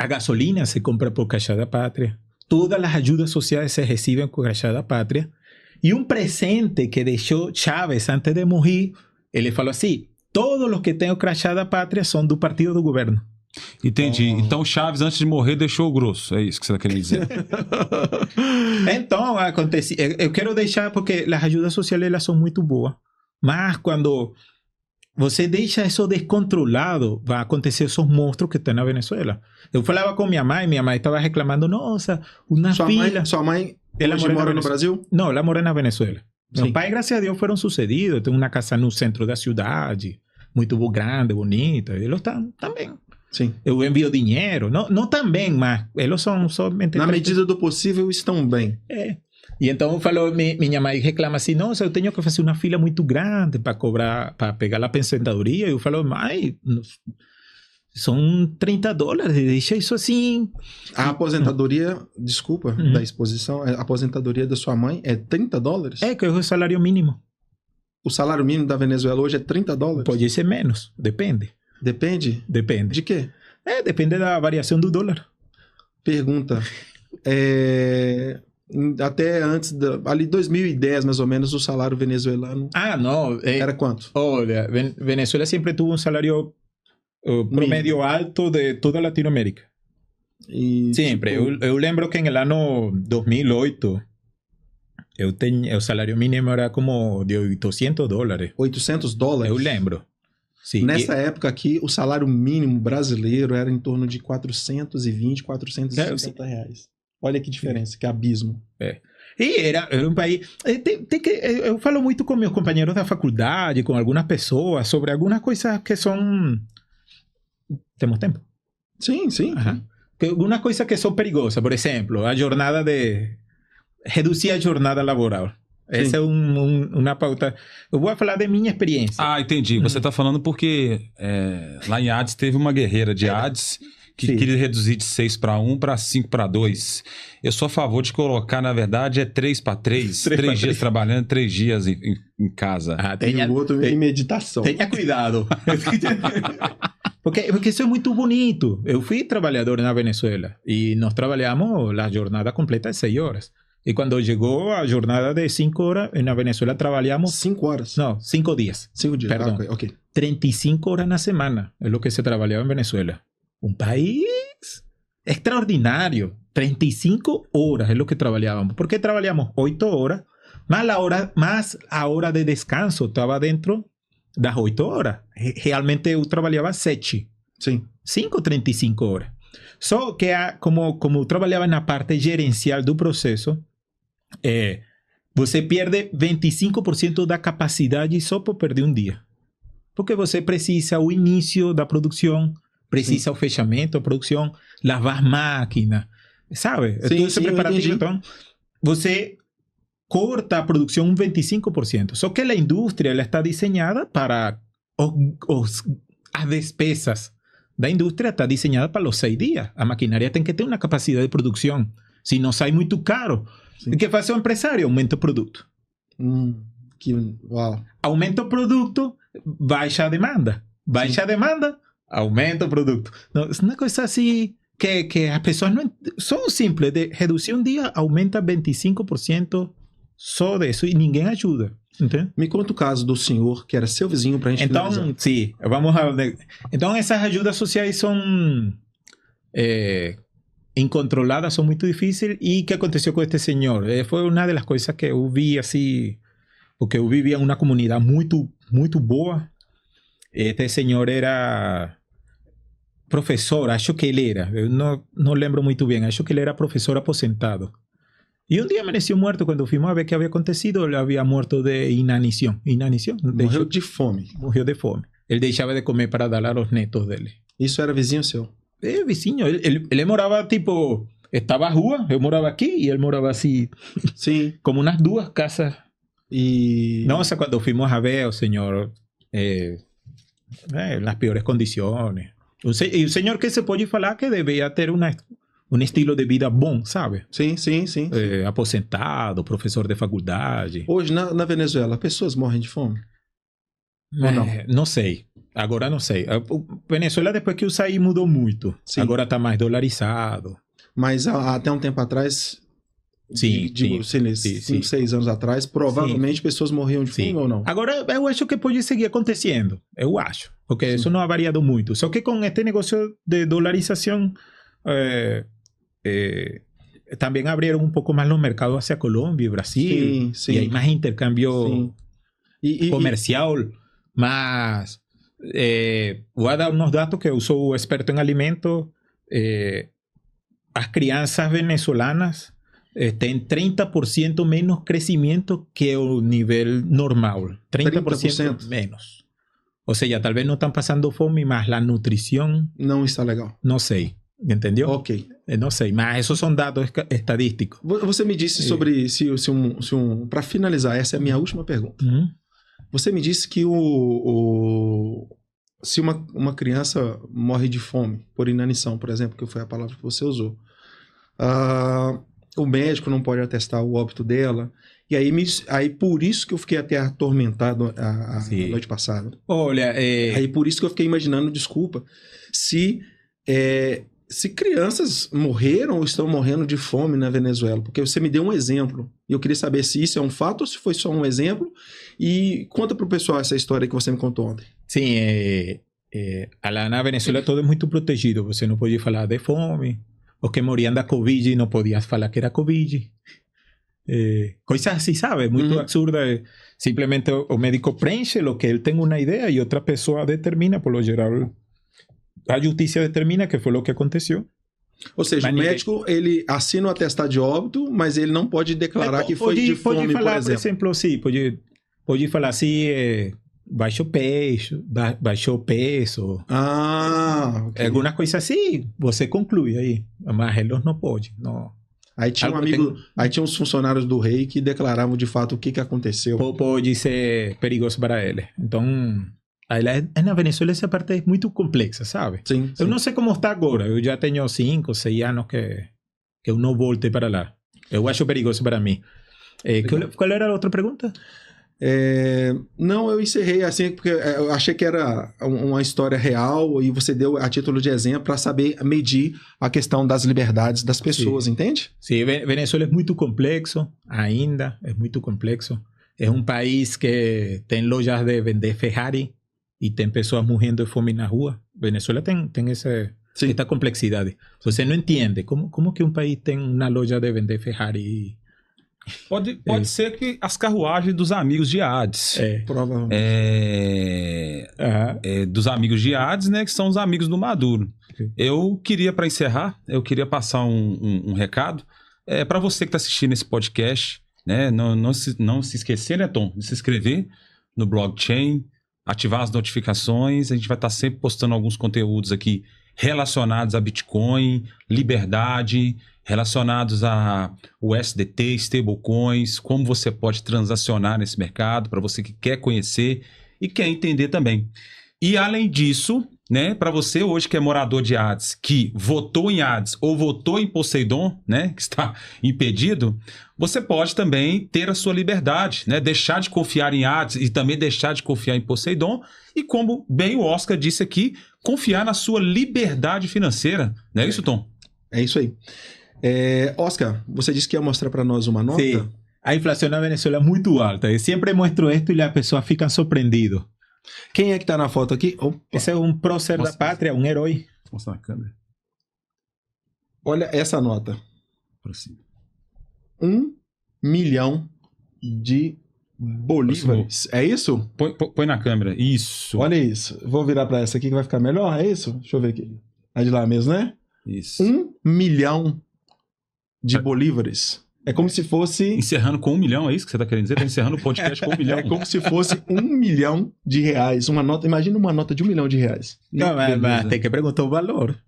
A gasolina se compra por crachá da pátria. Todas as ajudas sociais se recebem por crachá da pátria. E um presente que deixou Chávez antes de morrer, ele falou assim: todos os que têm o crachá da pátria são do partido do governo. Entendi. Então Chávez, antes de morrer, deixou o grosso. É isso que você está querendo dizer. Então, acontece. Eu quero deixar, porque as ajudas sociais elas são muito boas. Mas quando você deixa isso descontrolado, vai acontecer esses monstros que estão na Venezuela. Eu falava com minha mãe estava reclamando: nossa, uma fila. Sua mãe ela mora no Brasil? Não, ela mora na Venezuela. Meus pais, graças a Deus, foram sucedidos. Tem uma casa no centro da cidade, muito grande, bonita. Eles também. Sim. Eu envio dinheiro. Não também, mas eles são somente... Na medida do possível, estão bem. E então falou, minha mãe reclama assim: nossa, eu tenho que fazer uma fila muito grande para cobrar, para pegar a aposentadoria. Eu falo: mãe, são $30, deixa isso assim. A aposentadoria, desculpa, da exposição, a aposentadoria da sua mãe é $30? Que é o salário mínimo. O salário mínimo da Venezuela hoje é $30? Pode ser menos, depende. Depende? Depende. De quê? Depende da variação do dólar. Pergunta. Até antes, ali 2010 mais ou menos, o salário venezuelano não. Era quanto? Olha, Venezuela sempre teve um salário promedio alto de toda Latinoamérica. Sempre. Eu lembro que no ano 2008 o salário mínimo era como de $800. $800? Eu lembro. Sim. Nessa época aqui, o salário mínimo brasileiro era em torno de 420, 450 reais. Olha que diferença, que abismo. E era um país... eu falo muito com meus companheiros da faculdade, com algumas pessoas, sobre algumas coisas que são... Temos tempo? Sim, sim. Algumas coisas que são perigosas. Por exemplo, a jornada reduzir a jornada laboral. Sim. Essa é uma pauta. Eu vou falar da minha experiência. Entendi. Você está falando porque lá em Hades teve uma guerreira de Hades que Sim. queria reduzir de 6 para 1 para 5 para 2. Eu sou a favor de colocar, na verdade, 3 para 3. 3 3 para dias 3. trabalhando, 3 dias em casa. E o outro em meditação. Tenha cuidado. Porque isso é muito bonito. Eu fui trabalhador na Venezuela e nós trabalhamos a jornada completa de 6 horas. E quando chegou a jornada de 5 horas, na Venezuela trabalhamos... 5 horas. Não, 5 dias. 5 dias. Perdão. Ok. 35 horas na semana é o que se trabalhava em Venezuela. Um país extraordinário. 35 horas é o que trabalhávamos. Porque trabalhamos 8 horas, mais a hora de descanso estava dentro das 8 horas. Realmente eu trabalhava 7. Sim. 35 horas. Só que como eu trabalhava na parte gerencial do processo, você perde 25% da capacidade só por perder um dia. Porque você precisa o início da produção, precisa o fechamento da produção, lavar máquina, sabe? Sim, Todo esse preparativo. entendi. Então, você corta a produção um 25%. Só que a indústria ela está desenhada para as despesas da indústria está desenhada para os 6 dias. A maquinaria tem que ter uma capacidade de produção. Se não sai muito caro, Sim. o que faz o empresário? Aumenta o produto. Uau. Aumenta o produto, baixa a demanda. Baixa a demanda, aumenta o produto. Não, é uma coisa assim que as pessoas não... Só simples, de reduzir um dia, aumenta 25% só disso e ninguém ajuda. Entende? Me conta o caso do senhor, que era seu vizinho, pra gente Então, finalizar. sim, vamos a... Então, essas ajudas sociais são incontroladas, são muito difíceis. E o que aconteceu com este senhor? Foi uma das coisas que eu vi, assim, porque eu vivia em uma comunidade muito, muito boa. Este senhor era professor, acho que ele era. Eu não lembro muito bem, acho que ele era professor aposentado. E um dia amaneceu muerto. Quando fuimos a ver o que havia acontecido, ele havia morto de inanição. Inanição? Morreu de fome. Morreu de fome. Ele deixava de comer para dar aos netos dele. Isso era vizinho seu? Vizinho. Ele morava, tipo... Estava a rua, eu morava aqui e ele morava assim... Sim. Como umas 2 casas. E... Nossa, quando fuimos a ver o senhor... nas piores condições. E o senhor que se pode falar que devia ter um estilo de vida bom, sabe? Sim. Aposentado, professor de faculdade. Hoje, na Venezuela, pessoas morrem de fome? Ou não? Não sei. Agora não sei. O Venezuela, depois que eu saí, mudou muito. Sim. Agora está mais dolarizado. Mas até um tempo atrás, Sim, digo, sim. 5, 6 anos atrás, provavelmente pessoas morriam de fome ou não? Agora, eu acho que pode seguir acontecendo. Eu acho. Porque isso não ha variado muito. Só que com este negócio de dolarização, também abrieron un poco más los mercados hacia Colombia y Brasil. Sí. Y hay más intercambio comercial, más... voy a dar unos datos que eu sou experto en alimentos. As crianças venezolanas têm 30% menos crescimento que o nível normal. 30% menos. Ou seja, talvez não estão passando fome, mas a nutrição... Não está legal. Não sei. Entendeu? Ok. Não sei, mas esses são dados estadísticos. Você me disse sobre se para finalizar, essa é a minha última pergunta. Você me disse que se uma criança morre de fome por inanição, por exemplo, que foi a palavra que você usou, o médico não pode atestar o óbito dela. E aí por isso que eu fiquei até atormentado a noite passada. Olha, aí por isso que eu fiquei imaginando, desculpa, se crianças morreram ou estão morrendo de fome na Venezuela, porque você me deu um exemplo, e eu queria saber se isso é um fato ou se foi só um exemplo, e conta para o pessoal essa história que você me contou ontem. Sim, lá na Venezuela todo é muito protegido, você não pode falar de fome, os que moriam da Covid não podiam falar que era Covid, coisas assim, sabe, muito absurda, simplesmente o médico preenche o que ele tem uma ideia e outra pessoa determina, por lo geral... A justiça determina que foi o que aconteceu. Ou seja, o médico ele assina o atestado de óbito, mas ele não pode declarar que foi de fome, pode falar, por exemplo. Sim, pode falar assim, baixou peso. Okay. Alguma coisa assim, você conclui aí. Mas eles não podem. Não. Aí tinha aí tinha uns funcionários do rei que declaravam de fato o que aconteceu. Pode ser perigoso para eles. Então... Na Venezuela essa parte é muito complexa, sabe? Sim, Eu não sei como está agora. Eu já tenho 5, 6 anos que eu não voltei para lá. Eu acho perigoso para mim. Qual era a outra pergunta? Não, eu encerrei assim, porque eu achei que era uma história real e você deu a título de exemplo para saber medir a questão das liberdades das pessoas, entende? Sim, Venezuela é muito complexo, ainda é muito complexo. É um país que tem lojas de vender Ferrari e tem pessoas morrendo de fome na rua. Venezuela tem esta complexidade. Você não entende como que um país tem uma loja de vender Ferrari. Pode ser que as carruagens dos amigos de Hades. Provavelmente. Dos amigos de Hades, né? Que são os amigos do Maduro. Sim. Eu queria, para encerrar, passar um recado para você que está assistindo esse podcast, né? Não se esquecer, né, Tom? De se inscrever no Blockchain, ativar as notificações. A gente vai estar sempre postando alguns conteúdos aqui relacionados a Bitcoin, liberdade, relacionados a USDT, stablecoins, como você pode transacionar nesse mercado, para você que quer conhecer e quer entender também. E além disso, né, para você hoje que é morador de Hades, que votou em Hades ou votou em Poseidon, né, que está impedido, você pode também ter a sua liberdade, né, deixar de confiar em Hades e também deixar de confiar em Poseidon e, como bem o Oscar disse aqui, confiar na sua liberdade financeira. Não é isso, Tom? É isso aí. Oscar, você disse que ia mostrar para nós uma nota? Sim. A inflação na Venezuela é muito alta. Eu sempre mostro isto e as pessoas ficam surpreendidas. Quem é que está na foto aqui? Opa. Esse é um prócer da pátria, um herói. Vou mostrar na câmera. Olha essa nota. Aproxima. 1 milhão de bolívares. É isso? Põe na câmera. Isso. Olha isso. Vou virar para essa aqui que vai ficar melhor. É isso? Deixa eu ver aqui. É de lá mesmo, né? Isso. 1 milhão de bolívares. É como se fosse... Encerrando com 1 milhão, é isso que você está querendo dizer? Está encerrando o podcast com 1 milhão. É como se fosse 1 milhão de reais. Uma nota, imagina uma nota de 1 milhão de reais. Não, mas tem que perguntar o valor.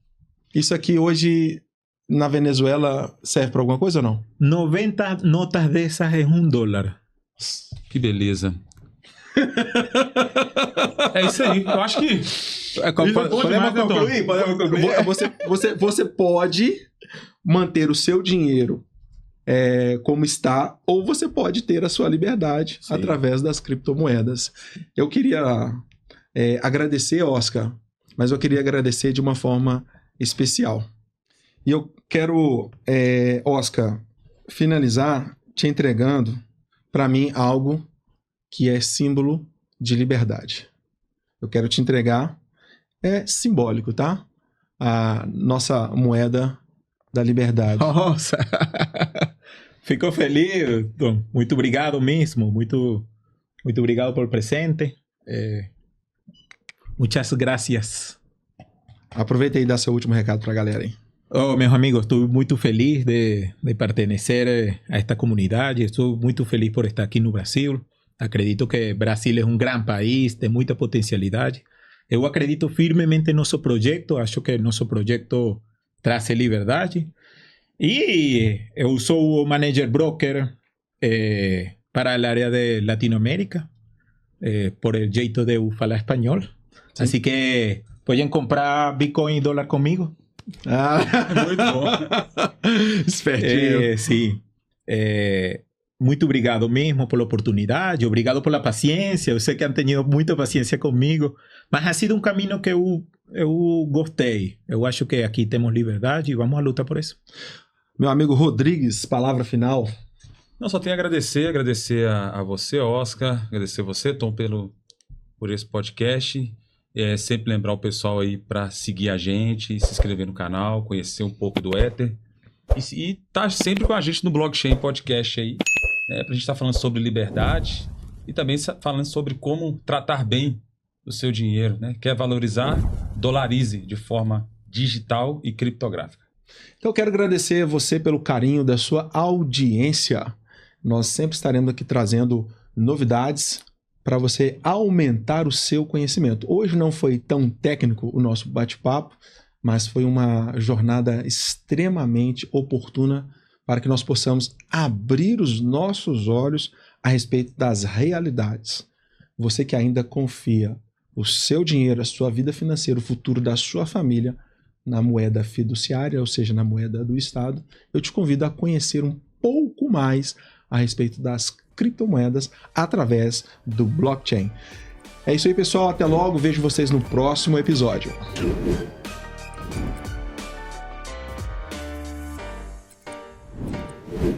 Isso aqui hoje na Venezuela serve para alguma coisa ou não? 90 notas dessas é $1. Que beleza. É isso aí. Eu acho que... Podemos concluir? Você pode manter o seu dinheiro como está, ou você pode ter a sua liberdade através das criptomoedas. Eu queria agradecer, Oscar, mas eu queria agradecer de uma forma especial. E eu quero, Oscar, finalizar te entregando, para mim, algo que é símbolo de liberdade. Eu quero te entregar, é simbólico, tá? A nossa moeda da liberdade. Nossa! Ficou feliz, Tom. Muito obrigado mesmo. Muito obrigado por presente. Muitas gracias. Aproveita aí e dá seu último recado para a galera aí. Oh, meus amigos, estou muito feliz de pertenecer a esta comunidade. Estou muito feliz por estar aqui no Brasil. Acredito que Brasil é um grande país, tem muita potencialidade. Eu acredito firmemente no nosso projeto. Acho que nosso projeto traz liberdade. E eu sou o manager broker para a área de Latinoamérica, por el jeito de eu falar espanhol. Sim. Assim que podem comprar Bitcoin e dólar comigo. Muito bom. Espertinho. Sim. Muito obrigado mesmo pela oportunidade, obrigado pela paciência. Eu sei que han tenido muita paciência comigo, mas ha sido um caminho que eu gostei. Eu acho que aqui temos liberdade e vamos à luta por isso. Meu amigo Rodrigues, palavra final. Não, só tenho a agradecer a você, Oscar, agradecer a você, Tom, por esse podcast. Sempre lembrar o pessoal aí para seguir a gente, se inscrever no canal, conhecer um pouco do Ether e tá sempre com a gente no Blockchain Podcast aí, né, pra gente estar falando sobre liberdade e também falando sobre como tratar bem o seu dinheiro, né? Quer valorizar? Dolarize de forma digital e criptográfica. Então eu quero agradecer a você pelo carinho da sua audiência. Nós sempre estaremos aqui trazendo novidades para você aumentar o seu conhecimento. Hoje não foi tão técnico o nosso bate-papo, mas foi uma jornada extremamente oportuna para que nós possamos abrir os nossos olhos a respeito das realidades. Você que ainda confia, o seu dinheiro, a sua vida financeira, o futuro da sua família na moeda fiduciária, ou seja, na moeda do Estado, eu te convido a conhecer um pouco mais a respeito das criptomoedas através do blockchain. É isso aí, pessoal. Até logo. Vejo vocês no próximo episódio.